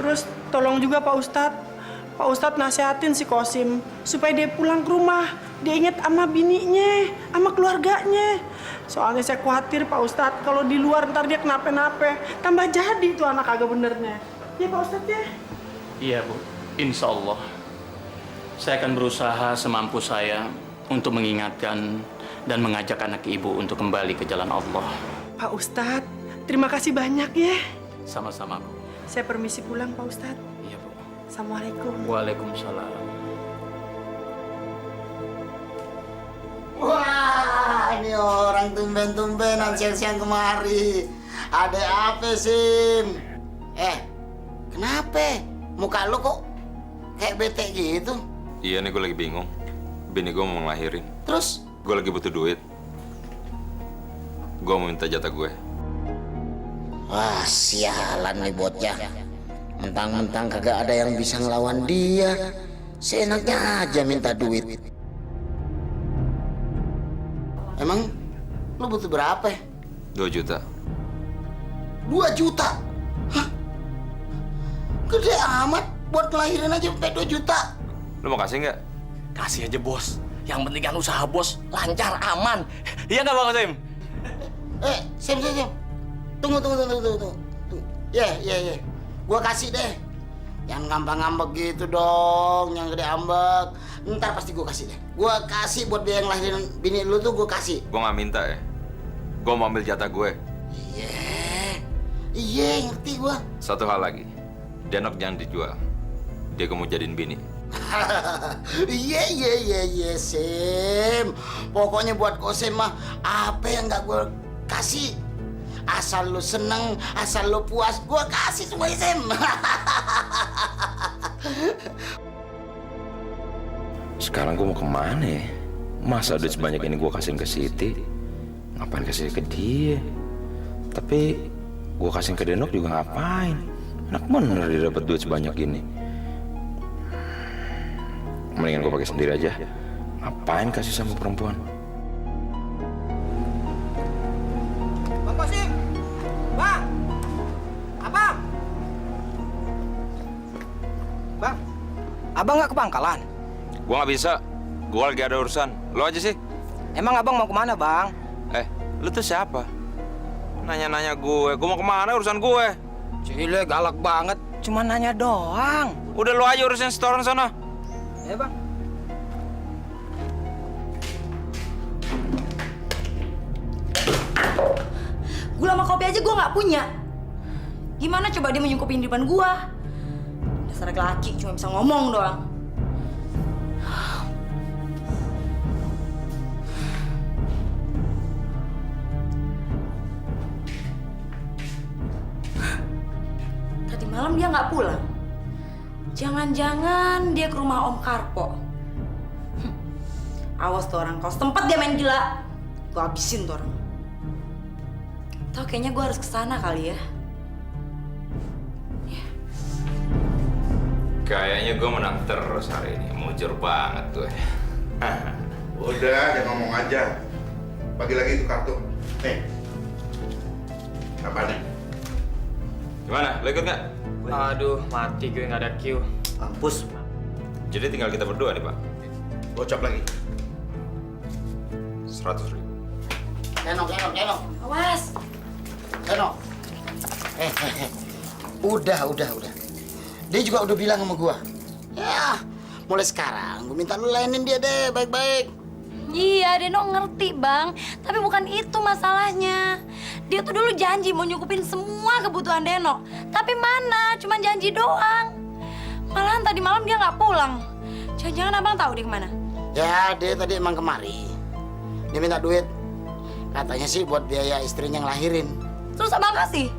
Terus tolong juga Pak Ustadz. Pak Ustadz nasihatin si Kosim supaya dia pulang ke rumah. Dia inget sama bininya, sama keluarganya. Soalnya saya khawatir Pak Ustadz kalau di luar ntar dia kenapa-napa. Tambah jadi tuh anak kagak benernya. Ya Pak Ustadz ya? Iya, Bu. Insya Allah. Saya akan berusaha semampu saya untuk mengingatkan dan mengajak anak Ibu untuk kembali ke jalan Allah. Pak Ustadz, terima kasih banyak ya. Sama-sama, Bu. Saya permisi pulang Pak Ustadz. Iya, Bu. Assalamualaikum. Waalaikumsalam. Wah, ini orang tumben-tumbenan siang-siang kemari. Ada apa, Sim? Kenapa? Muka lu kok kayak bete gitu? Iya nih, gue lagi bingung. Bini gue mau ngelahirin. Terus? Gue lagi butuh duit. Gue mau minta jatah gue. Wah, sialan nih bocah. Mentang-mentang kagak ada yang bisa ngelawan dia. Seenaknya aja minta duit. Emang lu butuh berapa? 2 juta. 2 juta? Hah? Gede amat. Buat ngelahirin aja sampai 2 juta. Lu mau kasih nggak? Kasih aja, Bos. Yang penting kan usaha Bos lancar, aman. Iya nggak, Bang Sim? Sim. Tunggu. Ya. Gua kasih deh. Yang ngambek-ngambek gitu dong, yang gede ambek. Ntar pasti gua kasih deh. Gua kasih buat biaya ngelahirin bini lu tuh gua kasih. Gue nggak minta ya. Gue mau ambil jatah gue. Iya, ngerti gua. Satu hal lagi. Denok jangan dijual. Dia mau jadiin bini. Iya, Sim. Pokoknya buat Kosim mah apa yang nggak gue kasih. Asal lu seneng, asal lu puas, gue kasih semua, Sim. Sekarang gue mau kemana ya? Masa duit sebanyak ini gue kasihin ke Siti? Ngapain kasih ke dia? Tapi gue kasihin ke Denok juga ngapain? Enak bener dia dapat duit sebanyak ini. Mendingan gue pakai sendiri aja. Ngapain kasih sama perempuan? Bang Kosim! Bang! Abang! Bang, abang nggak ke pangkalan? Gue nggak bisa. Gue lagi ada urusan. Lo aja sih. Emang abang mau kemana, Bang? Lu tuh siapa? Nanya-nanya gue mau kemana urusan gue? Cile galak banget, cuma nanya doang. Udah lo aja urusin setoran sana. Ya, Bang. Gula sama kopi aja gue nggak punya. Gimana coba dia menyungkupin di depan gua? Dasar laki cuma bisa ngomong doang. Tadi malam dia nggak pulang. Jangan-jangan dia ke rumah Om Karpo. Awas tuh orang, kalau setempat dia main gila, gue habisin tuh orang. Tau kayaknya gue harus kesana kali ya. Kayaknya gue menang terus hari ini. Mujur banget gue. Udah, jangan ngomong aja. Bagi lagi itu kartu. Nih. Apa nih? Gimana? Lo ikut nggak? Aduh, mati gue nggak ada Q. Mampus. Jadi tinggal kita berdua nih, Pak. Gocap lagi. 100.000. Tenok. Awas. Tenok. Udah. Dia juga udah bilang sama gua. Ya, mulai sekarang gua minta lu layanin dia deh baik-baik. Iya, Deno ngerti, Bang. Tapi bukan itu masalahnya. Dia tuh dulu janji mau nyukupin semua kebutuhan Deno. Tapi mana? Cuma janji doang. Malahan tadi malam dia nggak pulang. Jangan-jangan Abang tahu dia kemana? Ya, dia tadi emang kemari. Dia minta duit. Katanya sih buat biaya istrinya ngelahirin. Terus Abang kasih?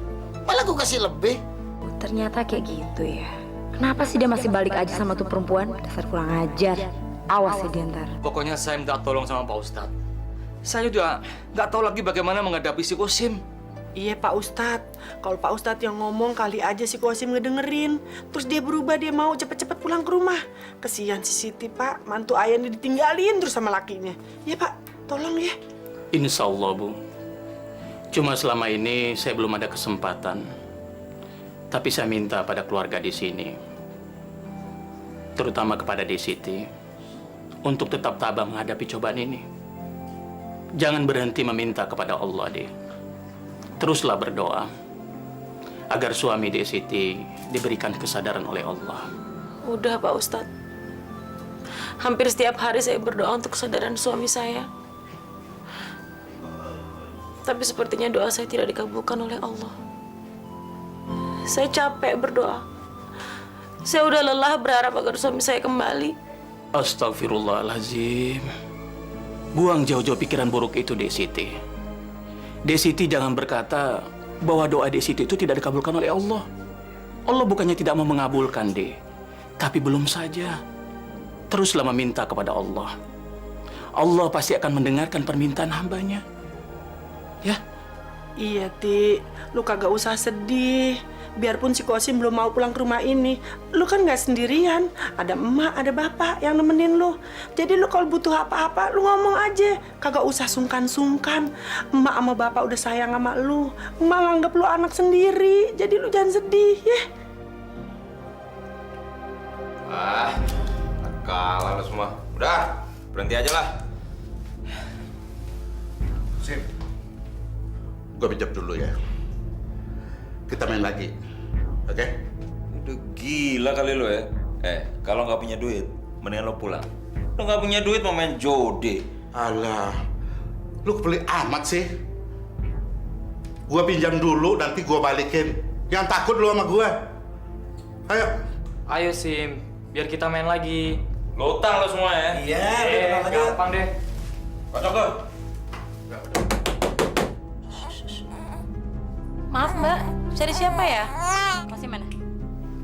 Malah gua kasih lebih. Oh, ternyata kayak gitu ya. Kenapa sih dia masih balik aja sama tuh perempuan? Dasar kurang ajar. Awas ya dia ntar. Pokoknya saya minta tolong sama Pak Ustadz. Saya udah nggak tahu lagi bagaimana menghadapi si Kosim. Iya Pak Ustadz, kalau Pak Ustadz yang ngomong kali aja si Kosim ngedengerin. Terus dia berubah, dia mau cepet-cepet pulang ke rumah. Kesian si Siti Pak, mantu ayahnya ditinggalin terus sama lakinya. Ya Pak, tolong ya. Insya Allah, Bu. Cuma selama ini saya belum ada kesempatan. Tapi saya minta pada keluarga di sini, terutama kepada Desiti, untuk tetap tabah menghadapi cobaan ini. Jangan berhenti meminta kepada Allah, deh. Teruslah berdoa agar suami Desiti diberikan kesadaran oleh Allah. Udah Pak Ustadz. Hampir setiap hari saya berdoa untuk kesadaran suami saya. Tapi sepertinya doa saya tidak dikabulkan oleh Allah. Saya capek berdoa. Saya udah lelah berharap agar suami saya kembali. Astagfirullahaladzim. Buang jauh-jauh pikiran buruk itu, Desiti. Desiti jangan berkata bahwa doa Desiti itu tidak dikabulkan oleh Allah. Allah bukannya tidak mau mengabulkan, De. Tapi belum saja. Teruslah meminta kepada Allah. Allah pasti akan mendengarkan permintaan hambanya. Ya? Iya, Ti. Lu kagak usah sedih. Biarpun si Kosim belum mau pulang ke rumah ini, lu kan nggak sendirian. Ada emak, ada bapak yang nemenin lu. Jadi lu kalau butuh apa-apa, lu ngomong aja. Kagak usah sungkan-sungkan. Emak sama bapak udah sayang sama lu. Emak nganggep lu anak sendiri. Jadi lu jangan sedih, ya. Kalah lo semua. Udah, berhenti aja lah. Sim. Gua pinjam dulu ya. Kita main lagi, oke? Udah gila kali lo ya. Kalau nggak punya duit, mendingan lo pulang. Lo nggak punya duit mau main judi. Alah, lu kebeli amat sih. Gua pinjam dulu, nanti gua balikin. Yang takut lu sama gua. Ayo. Ayo Sim, biar kita main lagi. Lo utang lo semua ya. Iya, gampang deh. Kocok lo. Maaf Mbak, cari siapa ya? Kosim mana?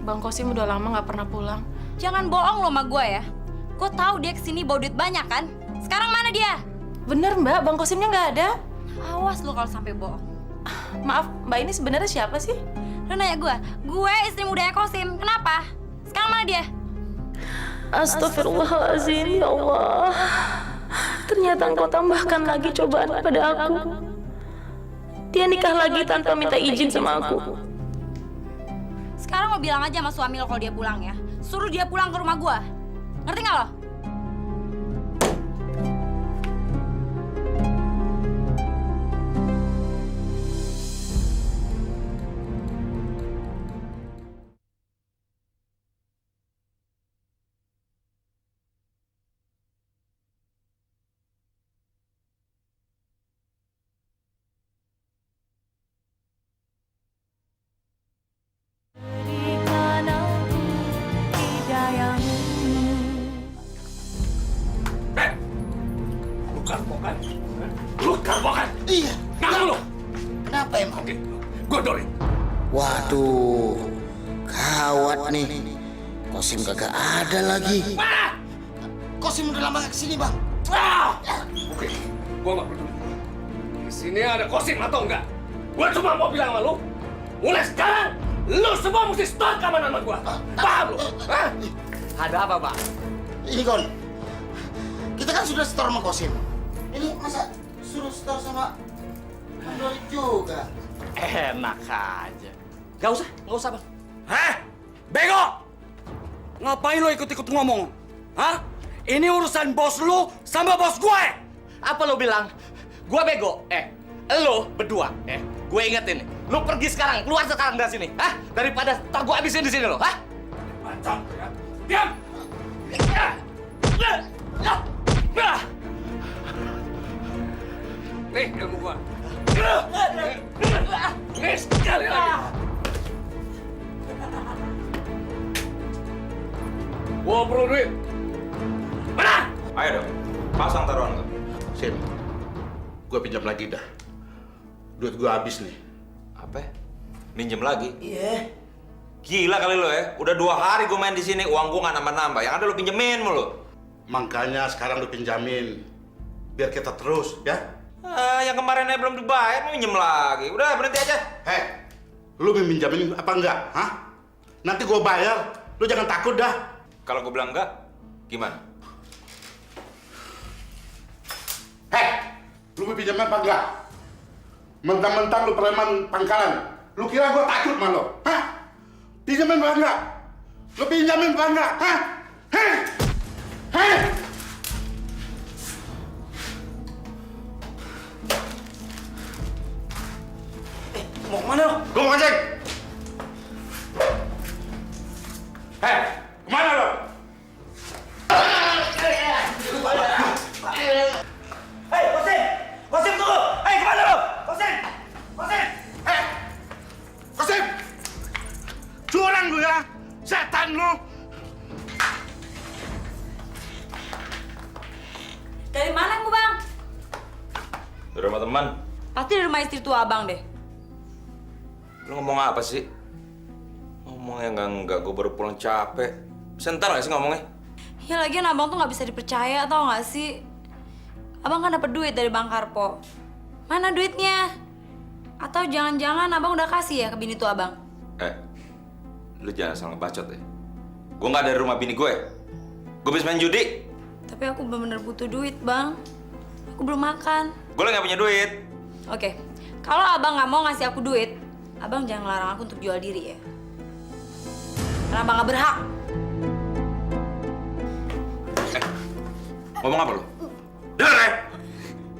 Bang Kosim udah lama nggak pernah pulang. Jangan bohong lo sama gue ya. Gue tahu dia kesini bawa duit banyak kan? Sekarang mana dia? Bener Mbak, Bang Kosimnya nggak ada. Awas lo kalau sampai bohong. Maaf, Mbak ini sebenarnya siapa sih? Lo nanya gue istri mudanya Kosim. Kenapa? Sekarang mana dia? Astagfirullahaladzim, ya Allah. Ternyata engkau tambahkan lagi cobaan pada aku. Dia nikah lagi tanpa minta izin sama aku. Sekarang lo bilang aja sama suami lo kalau dia pulang ya. Suruh dia pulang ke rumah gue. Ngerti nggak lo? emang. Oke, gue Dorit. Waduh, gawat nih. Kosim kagak ada lagi. Kosim udah lama gak kesini, Bang. Oke, gue nggak peduli. Di sini ada Kosim atau enggak? Gue cuma mau bilang sama lu, mulai sekarang, lu semua mesti stop keamanan sama gue. Paham lu? Hah? Ada apa, Pak? Ini, Kon. Kita kan sudah setor sama Kosim. Ini masa suruh setor sama Bang Dorit juga? Enak aja. Gak usah, Bang. Hah? Bego! Ngapain lo ikut-ikut ngomong? Hah? Ini urusan bos lu sama bos gue! Apa lo bilang? Gua bego? Lo berdua. Gue ingetin nih. Lo pergi sekarang, keluar sekarang dari sini. Hah? Daripada ntar gue habisin di sini lo. Hah? Macam ya. Diam! Nih, ilmu gua. Nih, sekali lagi. Gua perlu duit. Mana? Ayo dong, pasang taruhan lo. Sim, gue pinjam lagi dah. Duit gue habis nih. Apa? Minjem lagi? Iya. Gila kali lo ya. Udah 2 hari gue main di sini, uang gue nggak nambah-nambah. Yang ada lo pinjemin mulu. Makanya sekarang lu pinjamin. Biar kita terus, ya? Yang kemarinnya belum dibayar, mau minjem lagi. Udah, berhenti aja. Hei, lu minjamin apa enggak? Hah? Nanti gue bayar. Lu jangan takut dah. Kalau gue bilang enggak, gimana? Hei, lu mau pinjamin apa enggak? Mentang-mentang lu preman pangkalan. Lu kira gue takut sama lu? Hah? Pinjamin apa enggak? Lu pinjamin apa enggak? Hah? Hei! Hei! Mau kemana lo? Gue mau ngecek. Hei, kemana lo? Hei, Kosim! Kosim, tunggu! Hei, kemana lo? Kosim! Kosim! Hei! Kosim! Curang lu ya! Setan lu! Dari mana kamu, Bang? Di rumah teman. Pasti dari rumah istri tua Abang deh. Lu ngomong apa sih? Ngomongnya enggak, gue baru pulang capek. Sebentar nggak sih ngomongnya? Ya lagian Abang tuh nggak bisa dipercaya, tau nggak sih? Abang kan dapat duit dari Bang Karpo. Mana duitnya? Atau jangan-jangan Abang udah kasih ya ke bini tua Abang? Lu jangan asal ngebacot ya. Gue nggak dari rumah bini gue. Gue bisa main judi. Tapi aku bener-bener butuh duit, Bang. Aku belum makan. Gue lagi nggak punya duit. Oke, kalau Abang nggak mau ngasih aku duit, Abang jangan larang aku untuk jual diri ya. Karena Abang nggak berhak. Ngomong apa lu? Dengar ya?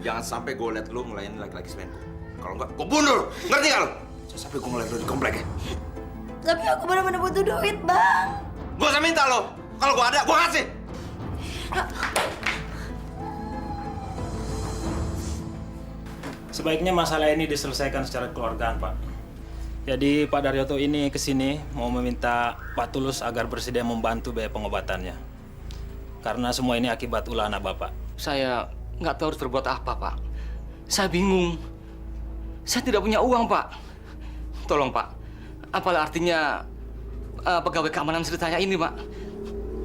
Jangan sampai gue liat lu ngelayanin laki-laki semenku. Kalau enggak, gue bunuh lu. Ngerti gak lu? Jangan sampai gue ngeliat lu di komplek ya. Tapi aku bener-bener butuh duit, Bang. Gue usah minta lo. Kalau gue ada, gue kasih. Sebaiknya masalah ini diselesaikan secara kekeluargaan, Pak. Jadi Pak Daryoto ini kesini mau meminta Pak Tulus agar bersedia membantu biaya pengobatannya. Karena semua ini akibat ulah anak Bapak. Saya nggak tahu harus berbuat apa, Pak. Saya bingung. Saya tidak punya uang, Pak. Tolong, Pak. Apalah artinya pegawai keamanan ceritanya ini, Pak?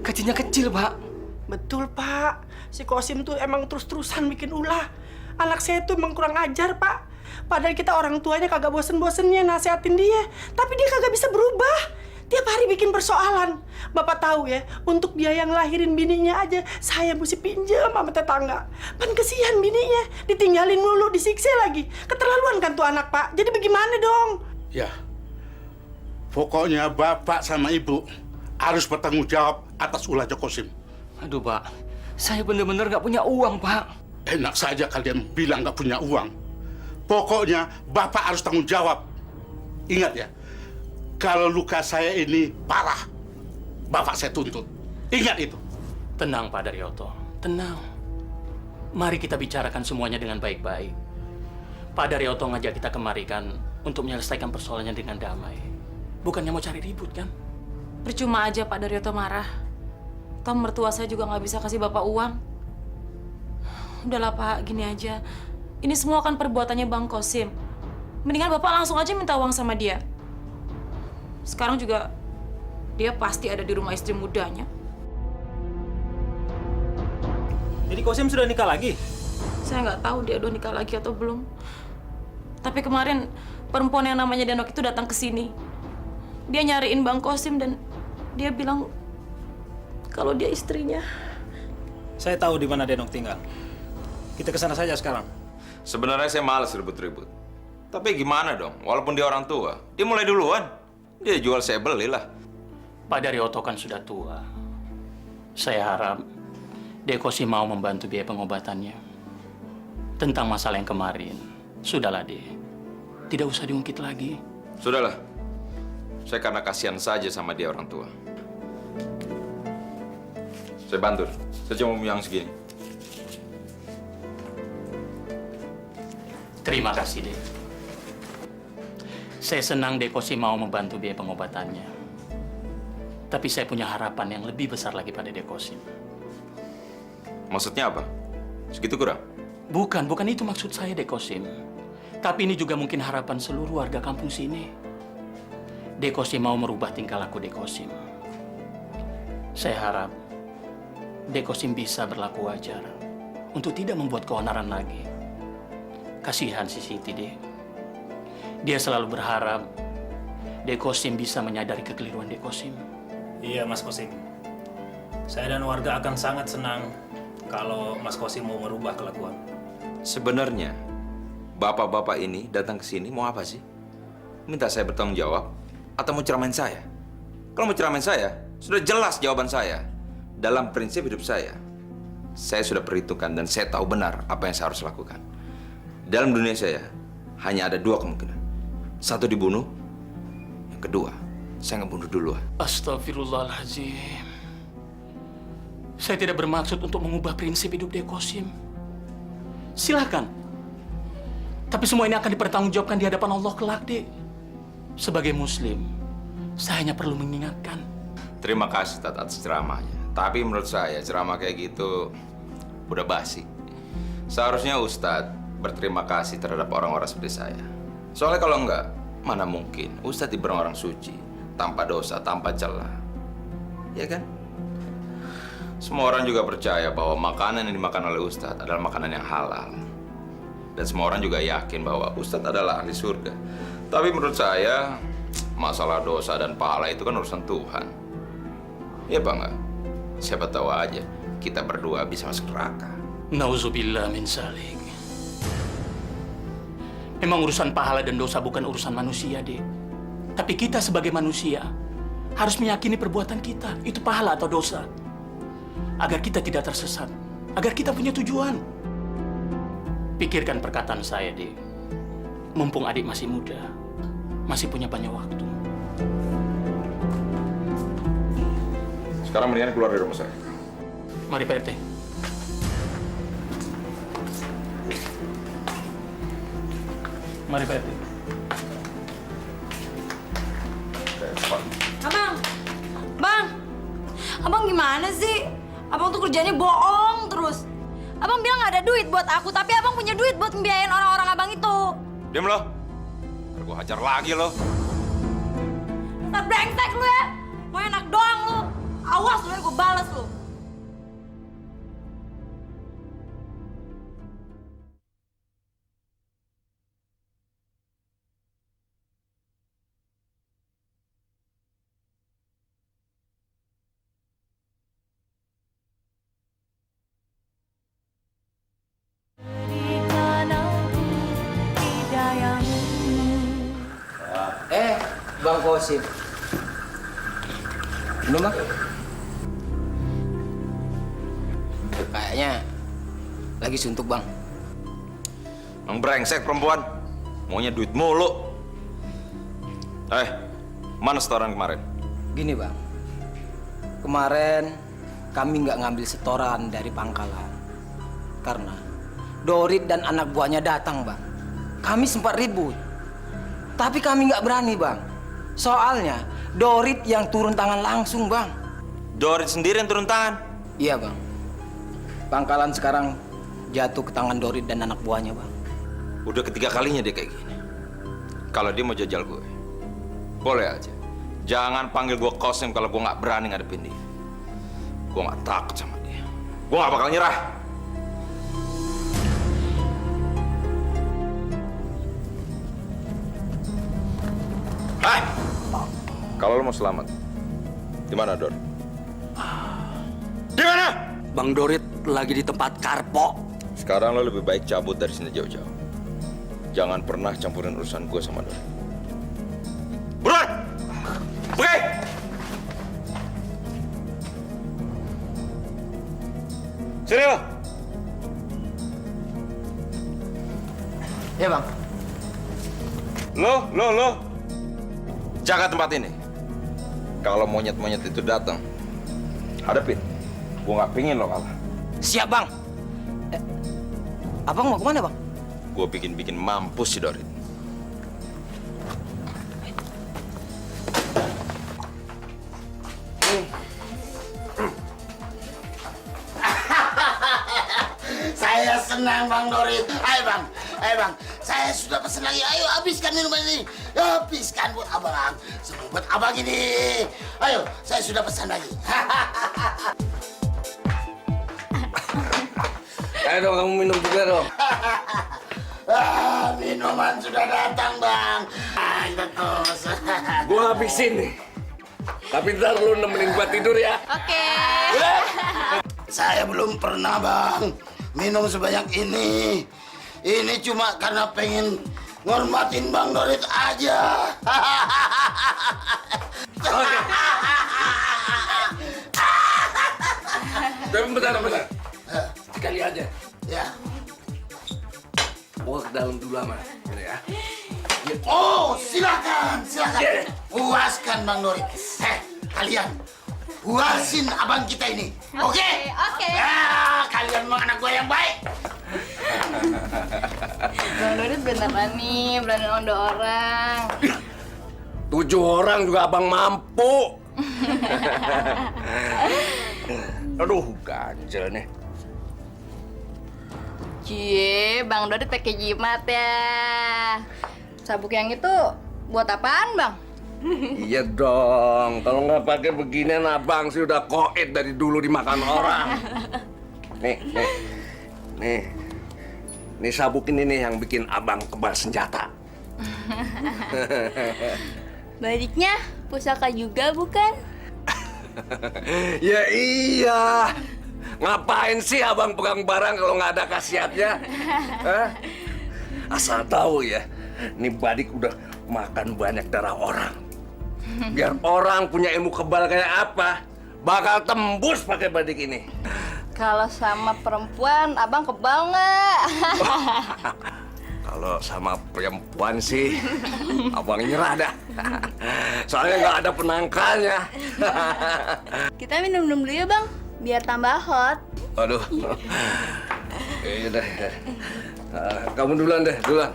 Gajinya kecil, Pak. Betul, Pak. Si Kosim tuh emang terus-terusan bikin ulah. Anak saya tuh emang kurang ajar, Pak. Padahal kita orang tuanya kagak bosen-bosennya nasihatin dia. Tapi dia kagak bisa berubah. Tiap hari bikin persoalan. Bapak tahu ya, untuk biaya ngelahirin bininya aja, saya mesti pinjam sama tetangga. Pan kesian bininya, ditinggalin mulu, disiksa lagi. Keterlaluan kan tuh anak, Pak. Jadi bagaimana dong? Ya, pokoknya bapak sama ibu harus bertanggung jawab atas ulahnya Kosim. Aduh, Pak. Saya bener-bener nggak punya uang, Pak. Enak saja kalian bilang nggak punya uang. Pokoknya bapak harus tanggung jawab. Ingat ya, kalau luka saya ini parah, bapak saya tuntut. Ingat itu. Tenang, Pak Daryoto. Tenang. Mari kita bicarakan semuanya dengan baik-baik. Pak Daryoto ngajak kita kemari kan untuk menyelesaikan persoalannya dengan damai. Bukannya mau cari ribut, kan? Percuma aja Pak Daryoto marah. Toh mertua saya juga nggak bisa kasih Bapak uang. Udahlah Pak, gini aja. Ini semua kan perbuatannya Bang Kosim. Mendingan Bapak langsung aja minta uang sama dia. Sekarang juga dia pasti ada di rumah istri mudanya. Jadi Kosim sudah nikah lagi? Saya nggak tahu dia udah nikah lagi atau belum. Tapi kemarin perempuan yang namanya Denok itu datang ke sini. Dia nyariin Bang Kosim dan dia bilang kalau dia istrinya. Saya tahu di mana Denok tinggal. Kita ke sana saja sekarang. Sebenarnya saya malas ribut-ribut. Tapi gimana dong? Walaupun dia orang tua, dia mulai duluan. Dia jual, saya belilah. Pak Daryoto kan sudah tua. Saya harap Dekosim mau membantu biaya pengobatannya. Tentang masalah yang kemarin, sudahlah Dek. Tidak usah diungkit lagi. Sudahlah. Saya karena kasihan saja sama dia orang tua. Saya bantu. Saya cuma mau yang segini. Terima kasih, Dek. Saya senang Dekosim mau membantu biaya pengobatannya. Tapi saya punya harapan yang lebih besar lagi pada Dekosim. Maksudnya apa? Segitu kurang? Bukan itu maksud saya, Dekosim. Tapi ini juga mungkin harapan seluruh warga kampung sini. Dekosim mau merubah tingkah laku Dekosim. Saya harap Dekosim bisa berlaku wajar untuk tidak membuat keonaran lagi. Kasihan si Siti, Dek. Dia selalu berharap Dekosim bisa menyadari kekeliruan Dekosim. Iya, Mas Kosim. Saya dan warga akan sangat senang kalau Mas Kosim mau merubah kelakuan. Sebenarnya, bapak-bapak ini datang ke sini mau apa sih? Minta saya bertanggung jawab atau mau ceramain saya? Kalau mau ceramain saya, sudah jelas jawaban saya. Dalam prinsip hidup saya sudah perhitungkan dan saya tahu benar apa yang saya harus lakukan. Dalam dunia saya, hanya ada dua kemungkinan. Satu dibunuh, yang kedua, saya ngebunuh duluan. Astagfirullahaladzim. Saya tidak bermaksud untuk mengubah prinsip hidup Dekosim. Silakan. Tapi semua ini akan dipertanggungjawabkan di hadapan Allah kelak, Dek. Sebagai Muslim, saya hanya perlu mengingatkan. Terima kasih Tat atas ceramahnya. Tapi menurut saya ceramah kayak gitu udah basi. Seharusnya Ustadz berterima kasih terhadap orang-orang seperti saya. Soalnya kalau enggak, mana mungkin Ustadz diberi orang suci, tanpa dosa, tanpa celah. Ya kan? Semua orang juga percaya bahwa makanan yang dimakan oleh Ustadz adalah makanan yang halal. Dan semua orang juga yakin bahwa Ustadz adalah ahli surga. Tapi menurut saya, masalah dosa dan pahala itu kan urusan Tuhan. Iya Pak nggak? Siapa tahu aja kita berdua bisa masuk neraka. Nauzubillah min zalik. Memang urusan pahala dan dosa bukan urusan manusia, Dek. Tapi kita sebagai manusia harus meyakini perbuatan kita itu pahala atau dosa. Agar kita tidak tersesat, agar kita punya tujuan. Pikirkan perkataan saya, Dek. Mumpung adik masih muda, masih punya banyak waktu. Sekarang mendingan keluar dari rumah saya. Mari Pak RT. Mari Pak RT. Abang gimana sih? Abang tuh kerjanya bohong terus. Abang bilang nggak ada duit buat aku, tapi abang punya duit buat membiayain orang-orang abang itu. Diam lo. Ntar gua hajar lagi lo. Ntar brengsek lu ya. Mau enak doang lu. Awas lu ya, gue balas lu. Bang Kosim. Belum, Bang? Kayaknya lagi suntuk, Bang. Emang brengsek perempuan. Maunya duit mulu. Mana setoran kemarin? Gini, Bang. Kemarin kami nggak ngambil setoran dari pangkalan. Karena Dorit dan anak buahnya datang, Bang. Kami sempat ribut. Tapi kami nggak berani, Bang. Soalnya Dorit yang turun tangan langsung, Bang. Dorit sendiri yang turun tangan? Iya, Bang. Pangkalan sekarang jatuh ke tangan Dorit dan anak buahnya, Bang. Udah ketiga kalinya dia kayak gini. Kalau dia mau jajal gue, boleh aja. Jangan panggil gue Kosim kalau gue nggak berani ngadepin dia. Gue nggak takut sama dia. Gue nggak bakal nyerah. Kalau lo mau selamat, di mana Dor? Di mana? Bang Dorit lagi di tempat Karpo. Sekarang lo lebih baik cabut dari sini jauh-jauh. Jangan pernah campurin urusan gue sama Dor. Buruan! Pergi! Sini lo! Ya bang. Lo! Jaga tempat ini. Kalau monyet-monyet itu datang, hadapin. Gue nggak pingin lo kalah. Siap bang. Abang mau kemana bang? Gue bikin mampus si Dorit. Saya senang Bang Dorit. Ayo bang. Saya sudah pesan lagi. Ayo habiskan minuman ini. Habiskan buat abang. Semua buat abang ini. Ayo, saya sudah pesan lagi. Ayo dong, kamu minum juga dong. Minuman sudah datang bang. Kita terus. Gua habisin nih. Tapi ntar lu nemenin gua tidur ya. Oke. Saya belum pernah bang minum sebanyak ini. Ini cuma karena pengen ngormatin Bang Dorit aja. Oke. Bentar. Sekali aja. Ya. Gua ke dalam dulu ama. Ya. Oh, silakan. Puaskan Bang Dorit. Kalian puasin abang kita ini. Oke? Ya, kalian mau anak gue yang baik. Bang Dorit beneran nih, berani nonton orang. 7 orang juga abang mampu. Aduh, ganjel nih. Cie, Bang Dorit pakai jimat ya. Sabuk yang itu buat apaan, Bang? Iya dong, kalau nggak pakai beginian abang sih udah koit dari dulu dimakan orang. Nih sabuk ini nih yang bikin abang kebal senjata. Baliknya pusaka juga bukan? Ya iya, ngapain sih abang pegang barang kalau nggak ada khasiatnya? Hah? Asal tahu ya, nih Badik udah makan banyak darah orang. Biar orang punya ilmu kebal kayak apa, bakal tembus pakai Badik ini. Kalau sama perempuan, abang kebal nggak? Kalau sama perempuan sih, abang nyerah dah. Soalnya nggak ada penangkalnya. Kita minum dulu ya, Bang, biar tambah hot. Aduh. Iya dah. Kamu duluan deh, duluan.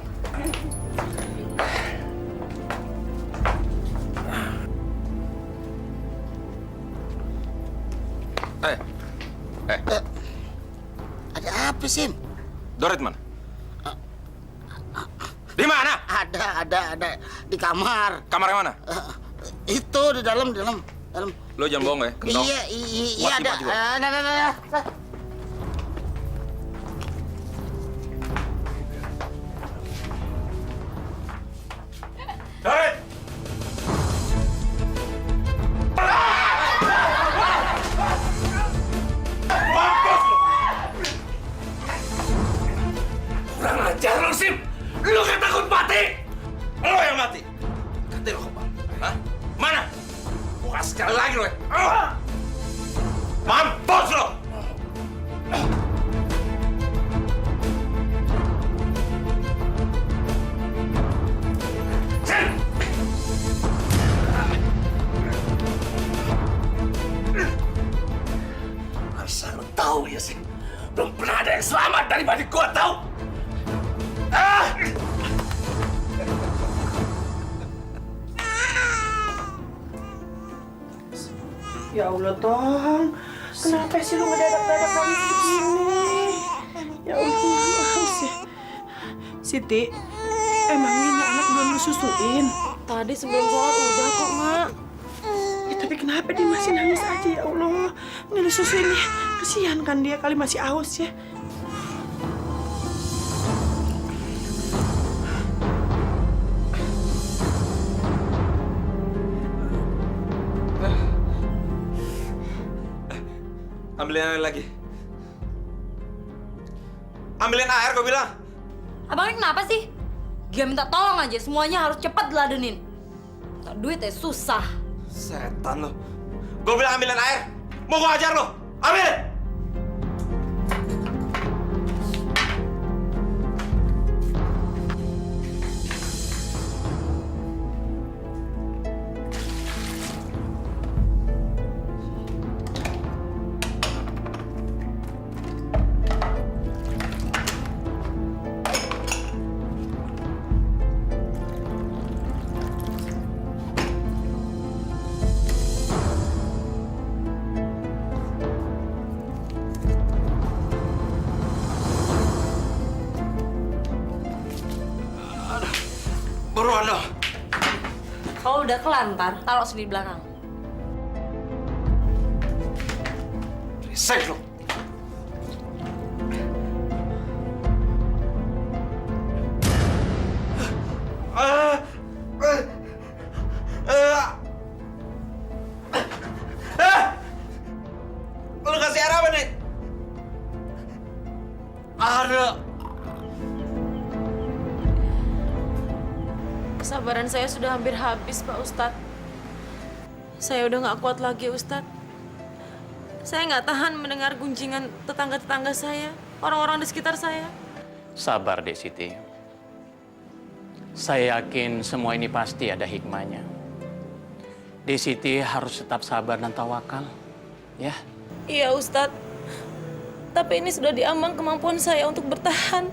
Ada apa, Sim? Dorit mana? Di mana? Ada di kamar. Kamar yang mana? Itu di dalam. Lo jangan bohong ya, Kentong. Iya ada. Nah. Dorit! Kurang ajar lo, Sim! Lo kan takut mati! Lo yang mati! Kata lo kebal. Hah? Mana? Bukan sekali lagi lo ya. Mampus lo! Sim! Asal lo tahu ya, Sim. Belum pernah ada yang selamat dari Badik gua, tahu? Ya Allah, Tong. Kenapa sih lu ngedadak-dadak nangis begini? Ya Allah, Siti. Emang ini anak belum disusuin? Tadi sebelum sholat udah kok, Mak. Ya, tapi kenapa dia masih nangis aja ya Allah? Ini disusuin ya. Kesian kan dia kali masih haus ya. Ambilin air lagi. Ambilin air, gue bilang. Abang ini kenapa sih? Dia minta tolong aja, semuanya harus cepat diladenin. Tak duit ya susah. Setan lo. Gue bilang ambilin air. Mau gue ajar lo. Ambil! Buruan lo. Kalau udah kelar ntar, taruh sini di belakang. Resek lo. Lu kasih air apa nih? Ada. Kesabaran saya sudah hampir habis, Pak Ustadz. Saya udah nggak kuat lagi, Ustadz. Saya nggak tahan mendengar gunjingan tetangga-tetangga saya, orang-orang di sekitar saya. Sabar, Dek Siti. Saya yakin semua ini pasti ada hikmahnya. Dek Siti harus tetap sabar dan tawakal, ya. Iya, Ustadz. Tapi ini sudah diambang kemampuan saya untuk bertahan.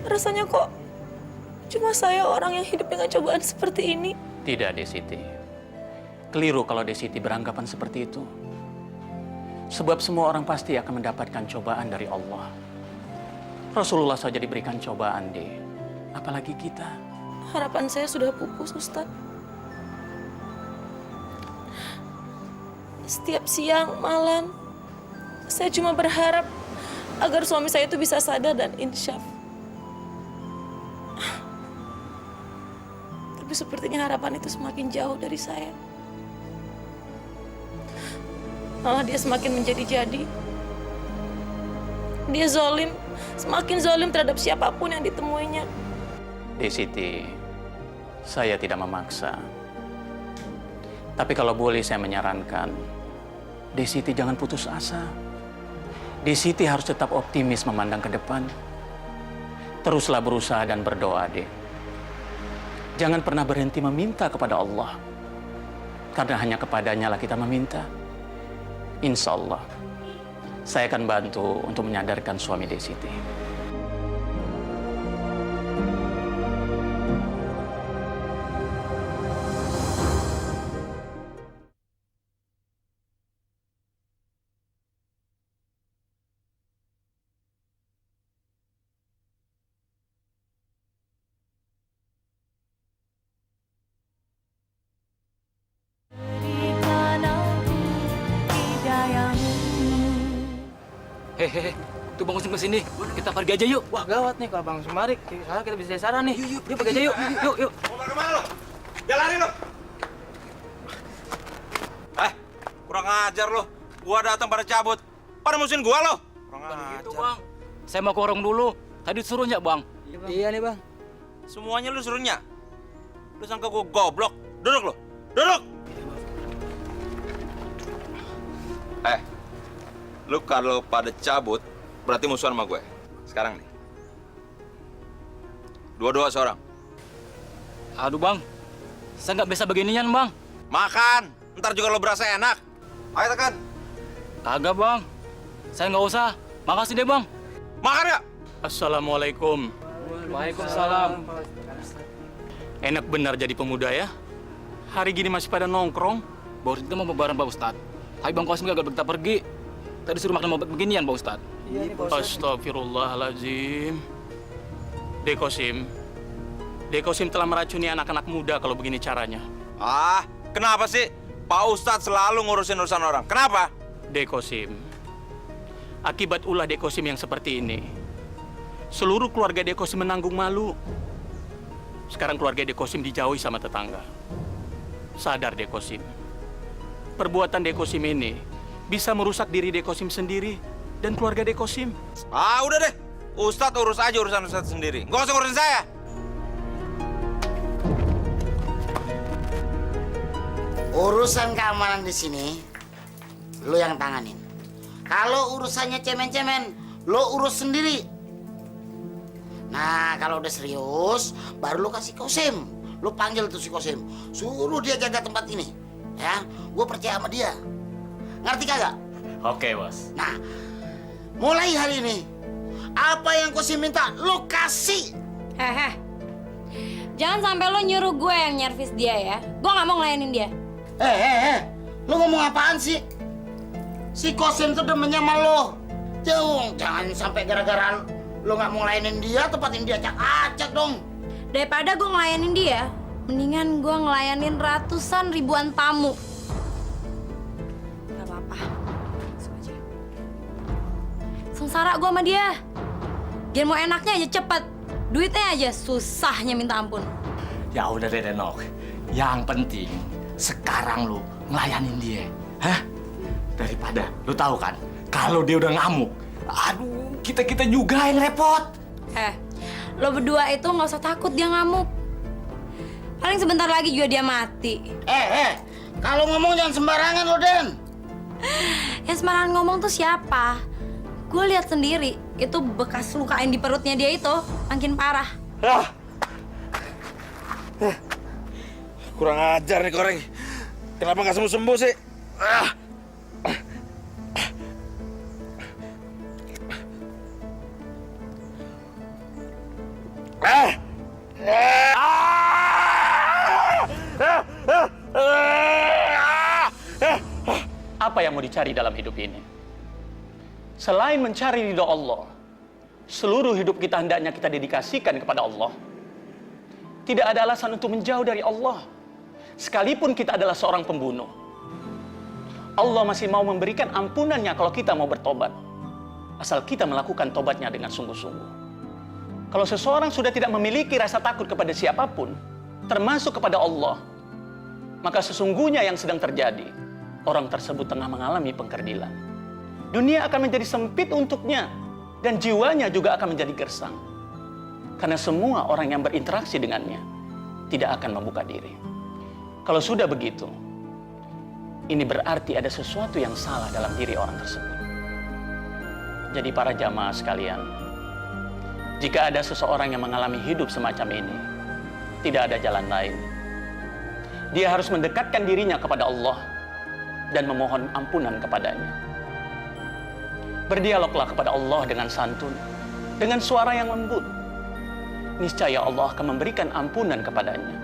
Rasanya kok cuma saya orang yang hidup dengan cobaan seperti ini. Tidak, Dek Siti. Keliru kalau Dek Siti beranggapan seperti itu. Sebab semua orang pasti akan mendapatkan cobaan dari Allah. Rasulullah saja diberikan cobaan, Dek. Apalagi kita. Harapan saya sudah pupus, Ustadz. Setiap siang, malam, saya cuma berharap agar suami saya itu bisa sadar dan insyaf. Tapi sepertinya harapan itu semakin jauh dari saya. Malah dia semakin menjadi-jadi. Dia zolim, semakin zolim terhadap siapapun yang ditemuinya. Dek Siti, saya tidak memaksa. Tapi kalau boleh saya menyarankan, Dek Siti jangan putus asa. Dek Siti harus tetap optimis memandang ke depan. Teruslah berusaha dan berdoa, Dek. Jangan pernah berhenti meminta kepada Allah. Karena hanya kepadanya lah kita meminta. Insya Allah, saya akan bantu untuk menyadarkan suami Dek Siti. Hehehe, tuh Bang Usim kesini. Kita pergi aja yuk. Wah gawat nih kalau Bang Sumari. Sekarang kita bisa saran nih. Yuk, pergi aja yuk. Yuk. Mau kemana lo? Jangan lari lo. Kurang ajar lo. Gua datang pada cabut. Pada musuhin gua lo. Kurang ajar. Gitu, Bang. Saya mau ke warung dulu. Tadi suruhnya, Bang. Iya nih, Bang. Semuanya lu suruhnya. Lu sangka gua goblok. Duduk lo. Duduk. Lu kalau pada cabut, berarti musuhan sama gue. Sekarang nih. Dua-dua seorang. Aduh, Bang. Saya nggak bisa beginian, Bang. Makan. Ntar juga lo berasa enak. Ayo tekan. Kagak, Bang. Saya nggak usah. Makasih deh, Bang. Makan ya? Assalamualaikum. Waalaikumsalam. Enak benar jadi pemuda ya. Hari gini masih pada nongkrong. Baru kita mau lebaran, Pak Ustadz. Tapi Bang Kosim gak kita pergi. Tadi suruh makan obat beginian, Pak Ustadz. Astagfirullahaladzim. Dek Kosim, Dekosim telah meracuni anak-anak muda kalau begini caranya. Ah, kenapa sih Pak Ustadz selalu ngurusin urusan orang? Kenapa? Dekosim, akibat ulah Dekosim yang seperti ini, seluruh keluarga Dekosim menanggung malu. Sekarang keluarga Dekosim dijauhi sama tetangga. Sadar Dekosim, perbuatan Dekosim ini bisa merusak diri Dekosim sendiri dan keluarga Dekosim. Ah, udah deh. Ustadz urus aja urusan Ustadz sendiri. Nggak usah ngurusin saya. Urusan keamanan di sini, lo yang tanganin. Kalau urusannya cemen-cemen, lo urus sendiri. Nah, kalau udah serius, baru lo kasih Kosim. Lo panggil tuh si Kosim, suruh dia jaga tempat ini. Ya, gue percaya sama dia. Ngerti kagak? Oke, Bos. Nah, mulai hari ini, apa yang Kosim minta, lo kasih. Hehe. Jangan sampai lo nyuruh gue yang nyervis dia ya. Gue nggak mau ngelayanin dia. Lo ngomong apaan sih? Si Kosim tuh demennya sama lo. Jangan sampai gara-gara lo nggak mau ngelayanin dia, tempatin dia acak-acak dong. Daripada gue ngelayanin dia, mendingan gue ngelayanin ratusan ribuan tamu. Gak apa-apa. Langsung aja. Sengsara gue sama dia. Dia mau enaknya aja cepet. Duitnya aja susahnya minta ampun. Ya udah deh Denok. Yang penting sekarang lu ngelayanin dia. Hah? Daripada lu tahu kan, kalau dia udah ngamuk, aduh, kita juga yang repot. Lo berdua itu nggak usah takut dia ngamuk. Paling sebentar lagi juga dia mati. Kalau ngomong jangan sembarangan lo, Den. Yang sembarangan ngomong tuh siapa? Gue lihat sendiri, itu bekas luka yang di perutnya dia itu makin parah. Kurang ajar nih Koreng. Kenapa nggak sembuh-sembuh sih? Apa yang mau dicari dalam hidup ini? Selain mencari ridho Allah, seluruh hidup kita hendaknya kita dedikasikan kepada Allah. Tidak ada alasan untuk menjauh dari Allah. Sekalipun kita adalah seorang pembunuh, Allah masih mau memberikan ampunannya kalau kita mau bertobat. Asal kita melakukan tobatnya dengan sungguh-sungguh. Kalau seseorang sudah tidak memiliki rasa takut kepada siapapun, termasuk kepada Allah, maka sesungguhnya yang sedang terjadi, orang tersebut tengah mengalami pengkerdilan. Dunia akan menjadi sempit untuknya, dan jiwanya juga akan menjadi gersang. Karena semua orang yang berinteraksi dengannya tidak akan membuka diri. Kalau sudah begitu, ini berarti ada sesuatu yang salah dalam diri orang tersebut. Jadi para jamaah sekalian, jika ada seseorang yang mengalami hidup semacam ini, tidak ada jalan lain. Dia harus mendekatkan dirinya kepada Allah dan memohon ampunan kepadanya. Berdialoglah kepada Allah dengan santun, dengan suara yang lembut. Niscaya Allah akan memberikan ampunan kepadanya.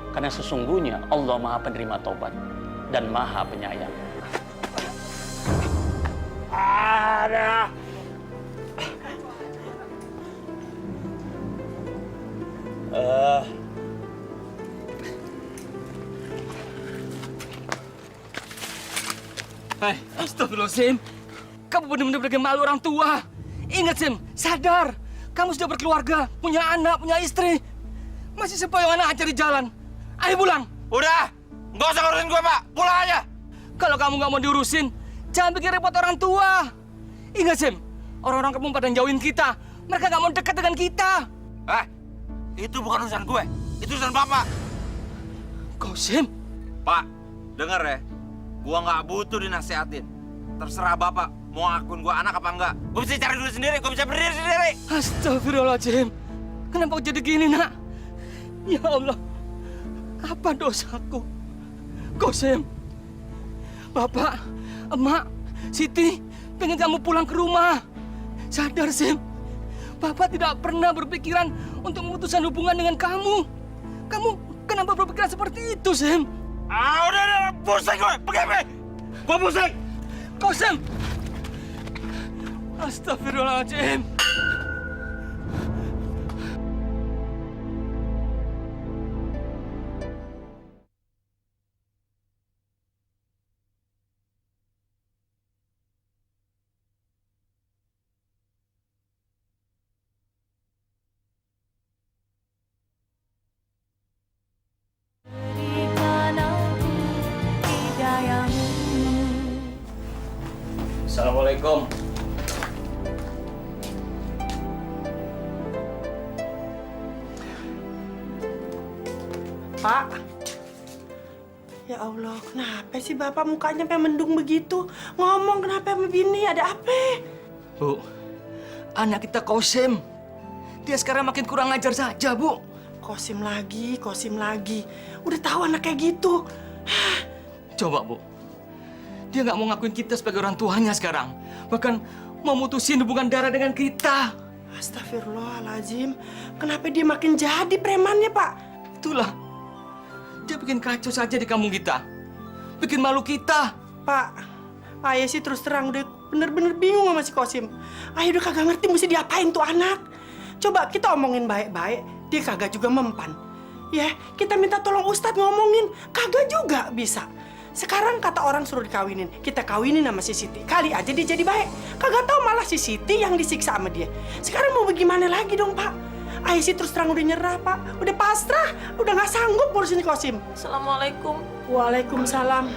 Karena sesungguhnya Allah Maha Penerima Taubat dan Maha Penyayang. Ada. Astagfirullahaladzim. Kamu benar-benar bikin malu orang tua. Ingat, Sim, sadar. Kamu sudah berkeluarga, punya anak, punya istri. Masih sepoyongan aja di jalan. Ayo pulang. Udah, nggak usah ngurusin gue, Pak. Pulang aja. Kalau kamu nggak mau diurusin, jangan bikin repot orang tua. Ingat, Sim, orang-orang kampung pada jauhin kita. Mereka nggak mau dekat dengan kita. Itu bukan urusan gue. Itu urusan Bapak. Kau, Sim? Pak, denger ya. Gua nggak butuh dinasehatin. Terserah Bapak mau ngakuin gua anak apa enggak. Gua bisa cari dulu sendiri, gua bisa berdiri sendiri. Astagfirullahaladzim. Kenapa jadi gini, Nak? Ya Allah, apa dosaku? Kosim, Bapak, Emak, Siti, pengen kamu pulang ke rumah. Sadar, Sim. Bapak tidak pernah berpikiran untuk memutuskan hubungan dengan kamu. Kamu kenapa berpikiran seperti itu, Sim? Udah, pusing gue, pergi. Gue pusing. Kosim! Astagfirullahaladzim. Assalamualaikum. Pak. Ya Allah, kenapa sih Bapak mukanya sampai mendung begitu? Ngomong kenapa sama bini, ada apa? Bu, anak kita Kosim. Dia sekarang makin kurang ajar saja, Bu. Kosim lagi, Kosim lagi. Udah tahu anak kayak gitu. Coba, Bu. Dia nggak mau ngakuin kita sebagai orang tuanya sekarang. Bahkan mau mutusin hubungan darah dengan kita. Astagfirullahaladzim. Kenapa dia makin jadi premannya, Pak? Itulah. Dia bikin kacau saja di kampung kita. Bikin malu kita. Pak, ayah sih terus terang udah bener-bener bingung sama si Kosim. Ayah udah kagak ngerti mesti diapain tuh anak. Coba kita omongin baik-baik, dia kagak juga mempan. Ya, kita minta tolong Ustadz ngomongin, kagak juga bisa. Sekarang kata orang suruh dikawinin, kita kawinin sama si Siti. Kali aja dia jadi baik. Kagak tahu malah si Siti yang disiksa sama dia. Sekarang mau bagaimana lagi dong, Pak? Ayah sih terus terang udah nyerah, Pak. Udah pasrah, udah nggak sanggup ngurusin Kosim. Assalamualaikum. Waalaikumsalam.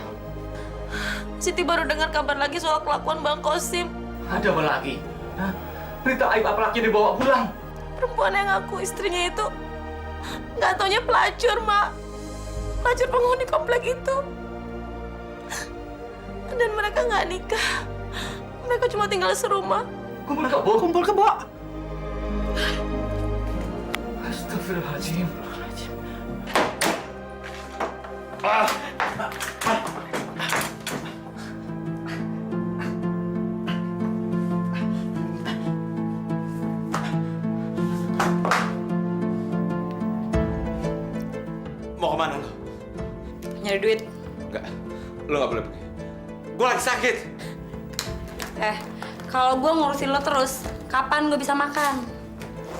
Siti baru dengar kabar lagi soal kelakuan Bang Kosim. Ada apa lagi? Hah? Berita aib apa lagi dibawa pulang? Perempuan yang ngaku istrinya itu nggak taunya pelacur, Mak. Pelacur penghuni komplek itu. Dan mereka nggak nikah. Mereka cuma tinggal serumah. Kumpul kebo. Kumpul kebo. Astagfirullahaladzim. Mau kemana lo? Nyari duit. Enggak, lo nggak boleh pergi. Gue lagi sakit. Kalau gue ngurusin lo terus, kapan gue bisa makan?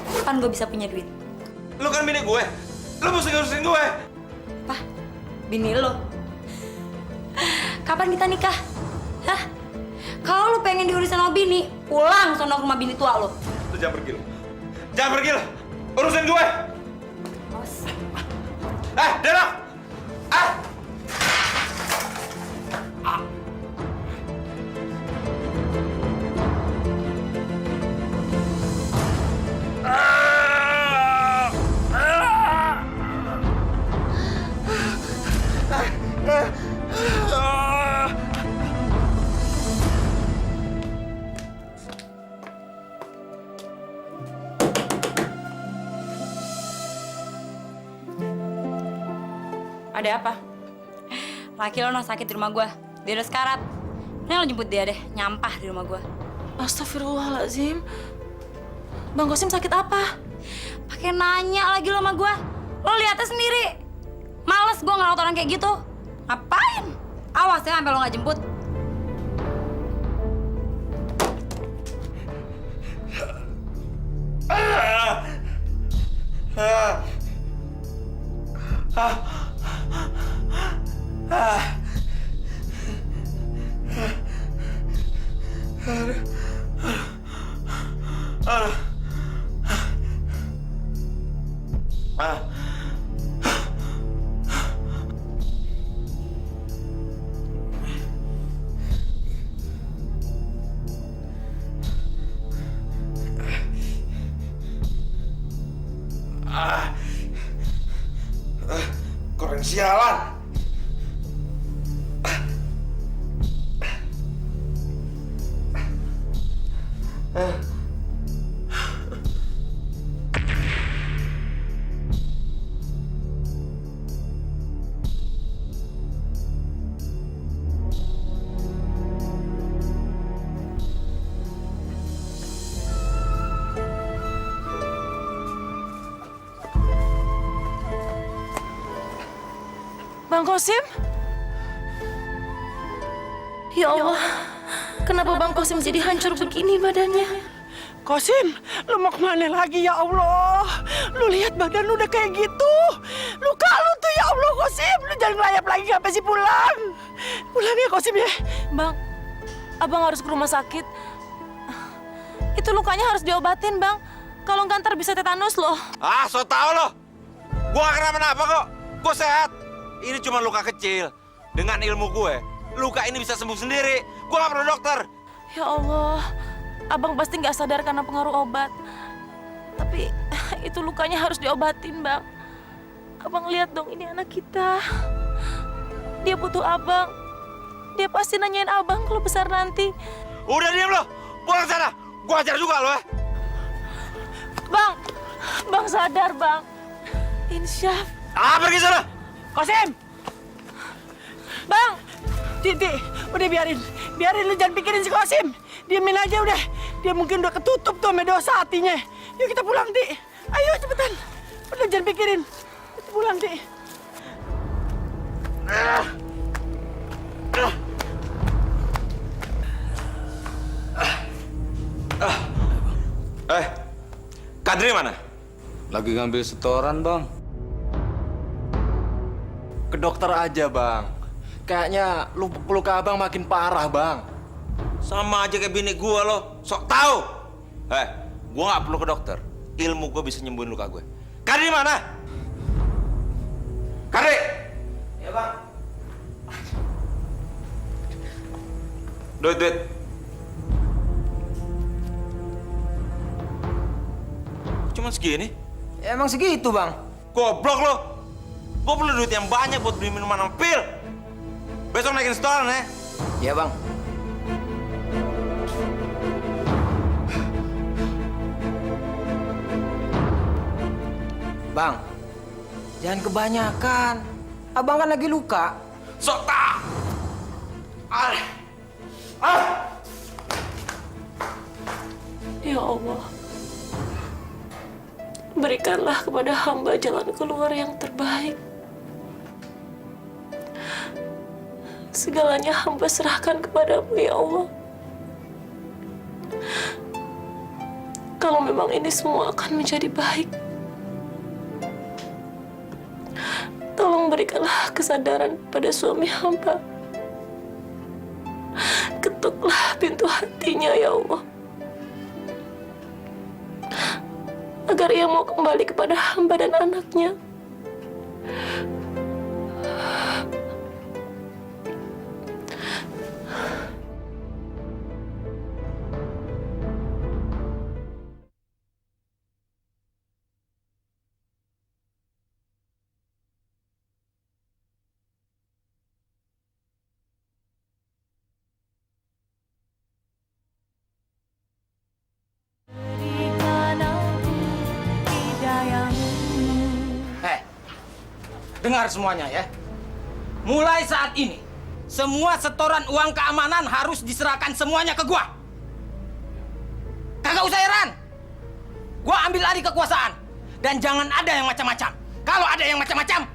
Kapan gue bisa punya duit? Lo kan bini gue. Lo mesti ngurusin gue. Apa? Bini lo? Kapan kita nikah? Hah? Kalau lo pengen diurusin sama bini, pulang sono ke rumah bini tua lo. Lo jangan pergi lo. Jangan pergi lo. Urusin gue. Awas. Denok! Ada apa? Laki lo sakit di rumah gue. Dia udah sekarat. Ini lo jemput dia deh, nyampah di rumah gue. Astagfirullahaladzim. Bang Kosim sakit apa? Pakai nanya lagi lo sama gue. Lo lihatnya sendiri. Males gue ngerawat orang kayak gitu. Ngapain? Awas ya sampai lo nggak jemput. Koreng sialan. Bang Kosim? Ya Allah, kenapa Bang Kosim jadi hancur begini badannya? Kosim, lu mau kemana lagi ya Allah? Lu lihat badan lu udah kayak gitu. Luka lu tuh ya Allah Kosim. Lu jangan ngelayap lagi sampai sih pulang. Pulang ya Kosim ya. Bang, abang harus ke rumah sakit. Itu lukanya harus diobatin, Bang. Kalau nggak ntar bisa tetanus loh. So tau lo. Gue gak kenapa-napa kok. Gue sehat. Ini cuma luka kecil. Dengan ilmu gue, luka ini bisa sembuh sendiri. Gue gak perlu dokter. Ya Allah, abang pasti nggak sadar karena pengaruh obat. Tapi itu lukanya harus diobatin, Bang. Abang lihat dong, ini anak kita. Dia butuh abang. Dia pasti nanyain abang kalau besar nanti. Udah diam lo, pulang sana. Gua ajar juga lo ya. Bang sadar, Bang. Insyaf. Pergi sana. Kosim! Bang! Titi, udah biarin lu jangan pikirin si Kosim. Diamin aja udah. Dia mungkin udah ketutup tuh sama dosa hatinya. Yuk kita pulang, Ti. Ayo cepetan. Udah jangan pikirin. Kita pulang, Ti. Kadri mana? Lagi ngambil setoran, Bang. Ke dokter aja, Bang. Kayaknya luka abang makin parah, Bang. Sama aja kayak bini gua lo, sok tahu. Gua nggak perlu ke dokter. Ilmu gua bisa nyembuhin luka gue. Kadri mana? Kadri! Ya, Bang. Duit. Cuma segini? Ya, emang segitu, Bang. Goblok lo. Gua perlu duit yang banyak buat beli minuman sama pil. Besok naikin setoran ya. Iya, Bang. Bang, jangan kebanyakan. Abang kan lagi luka. Sok tak. Ya Allah, berikanlah kepada hamba jalan keluar yang terbaik. Segalanya hamba serahkan kepadamu, ya Allah. Kalau memang ini semua akan menjadi baik, tolong berikanlah kesadaran pada suami hamba. Ketuklah pintu hatinya, ya Allah, agar ia mau kembali kepada hamba dan anaknya. Dengar semuanya ya. Mulai saat ini, semua setoran uang keamanan harus diserahkan semuanya ke gua. Kagak usah heran. Gua ambil alih kekuasaan. Dan jangan ada yang macam-macam. Kalau ada yang macam-macam,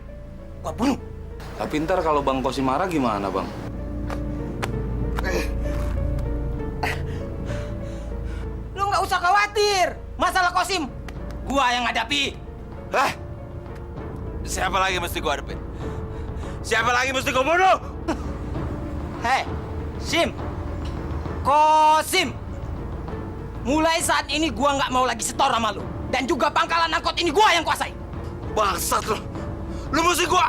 gua bunuh. Tapi ntar kalau Bang Kosim marah gimana, Bang? Lu nggak usah khawatir. Masalah Kosim, gua yang hadapi. Siapa lagi mesti gua hadapin? Siapa lagi mesti gua bunuh? Hei, Sim. Kosim. Mulai saat ini gua nggak mau lagi setor sama lu. Dan juga pangkalan angkot ini gua yang kuasai. Bangsat lu. Lu mesti gua...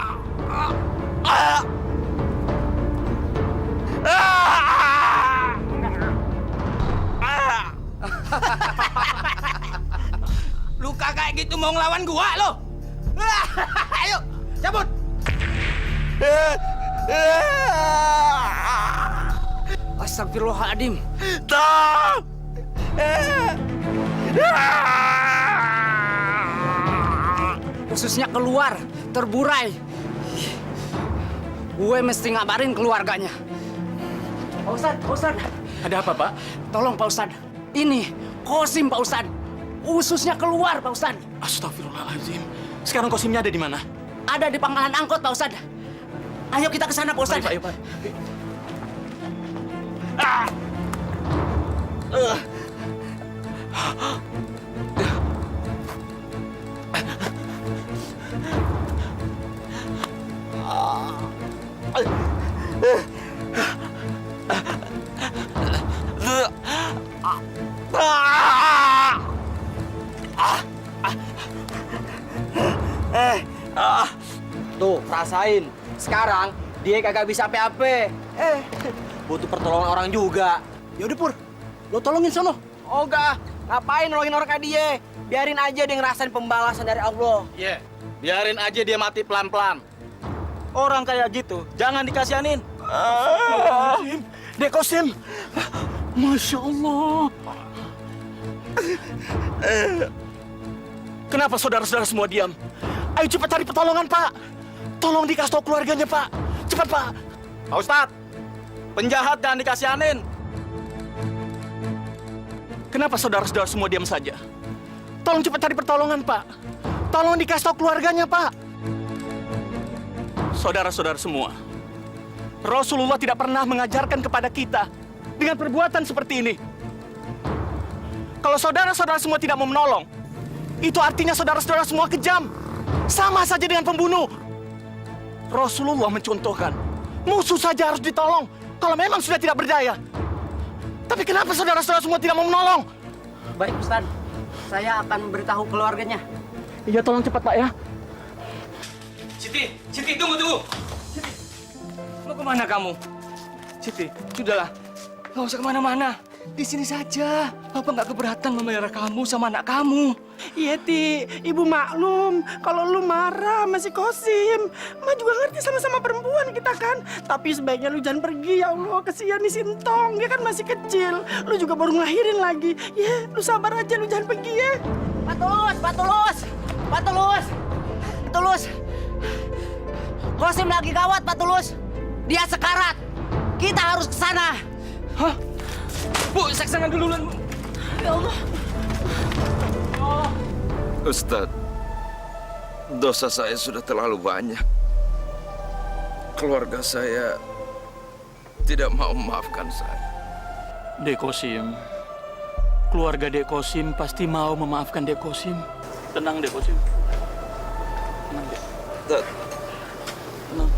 Lu kagak gitu mau ngelawan gua lo. Ayo, cabut. Astagfirullahaladzim. Stop! Ususnya keluar, terburai. Gue mesti ngabarin keluarganya. Pak Ustadz. Ada apa, Pak? Tolong Pak Ustadz. Ini Kosim, Pak Ustadz. Ususnya keluar, Pak Ustadz. Astagfirullahaladzim. Sekarang Kosimnya ada di mana? Ada di pangkalan angkot, Pak Ustadz. Ayo kita ke sana, Pak Ustadz. Ayo, Pak. Tuh, rasain. Sekarang dia kagak bisa apa-apa. Butuh pertolongan orang juga. Yaudah Pur, lo tolongin sono. Oh enggak, ngapain nolongin orang kayak dia? Biarin aja dia ngerasain pembalasan dari Allah. Iya, biarin aja dia mati pelan-pelan. Orang kayak gitu, jangan dikasihanin. Dek Kosim, Masya Allah. Kenapa saudara-saudara semua diam? Ayo cepat cari pertolongan, Pak. Tolong dikasih tahu keluarganya, Pak. Cepat, Pak. Pak Ustadz, penjahat jangan dikasihanin. Kenapa saudara-saudara semua diam saja? Tolong cepat cari pertolongan, Pak. Tolong dikasih tahu keluarganya, Pak. Saudara-saudara semua, Rasulullah tidak pernah mengajarkan kepada kita dengan perbuatan seperti ini. Kalau saudara-saudara semua tidak mau menolong, itu artinya saudara-saudara semua kejam. Sama saja dengan pembunuh. Rasulullah mencontohkan, musuh saja harus ditolong kalau memang sudah tidak berdaya. Tapi kenapa saudara-saudara semua tidak mau menolong? Baik Ustaz, saya akan beritahu keluarganya. Iya, tolong cepat Pak ya. Siti, tunggu. Siti, mau kemana kamu? Siti, sudahlah, nggak usah kemana-mana. Di sini saja. Bapak nggak keberatan memelihara kamu sama anak kamu. Iya, Ti. Ibu maklum kalau lu marah sama si Kosim. Ma juga ngerti sama-sama perempuan kita kan. Tapi sebaiknya lu jangan pergi, ya Allah. Kesian nih Sintong, dia kan masih kecil. Lu juga baru ngelahirin lagi. Ya, lu sabar aja, lu jangan pergi ya. Pak Tulus. Kosim lagi gawat, Pak Tulus. Dia sekarat. Kita harus ke sana. Hah? Bu, saya dulu, Bu. Ya Allah. Ustadz, dosa saya sudah terlalu banyak. Keluarga saya tidak mau memaafkan saya. Dek Kosim, keluarga Dek Kosim pasti mau memaafkan Dek Kosim. Tenang Dek Kosim. Tenang Dek. Tenang.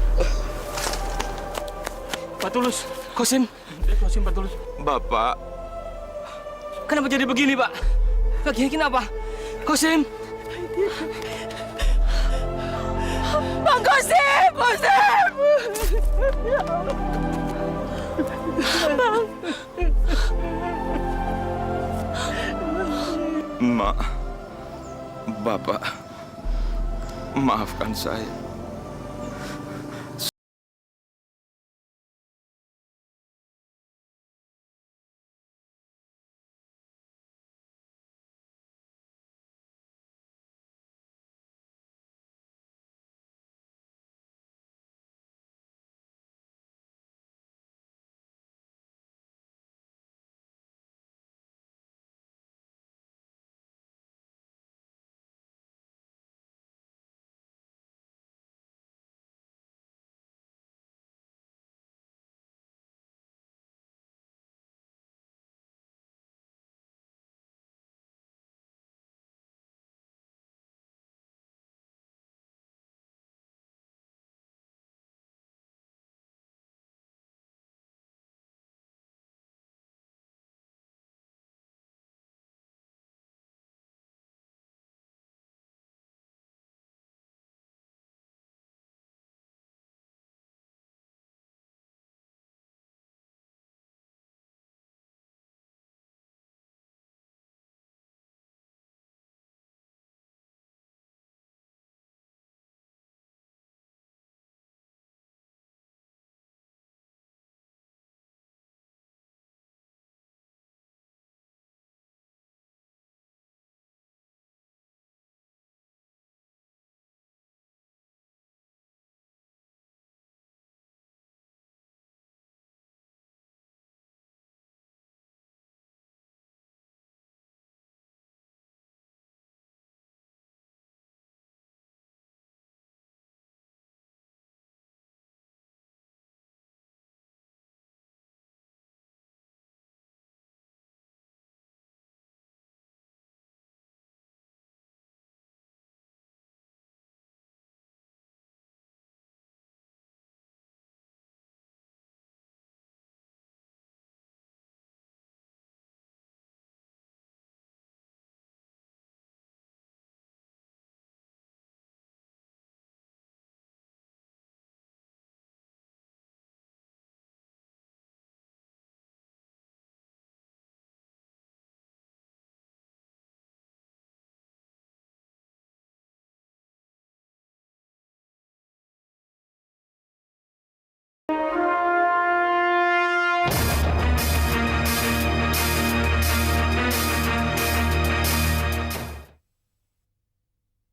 Pak Tulus, Kosim. Dek Kosim, Pak Tulus. Bapak. Kenapa jadi begini, Pak? Begini kenapa? Kosim. Bang Kosim! Ya Allah. Bang. Mak, Bapak, maafkan saya.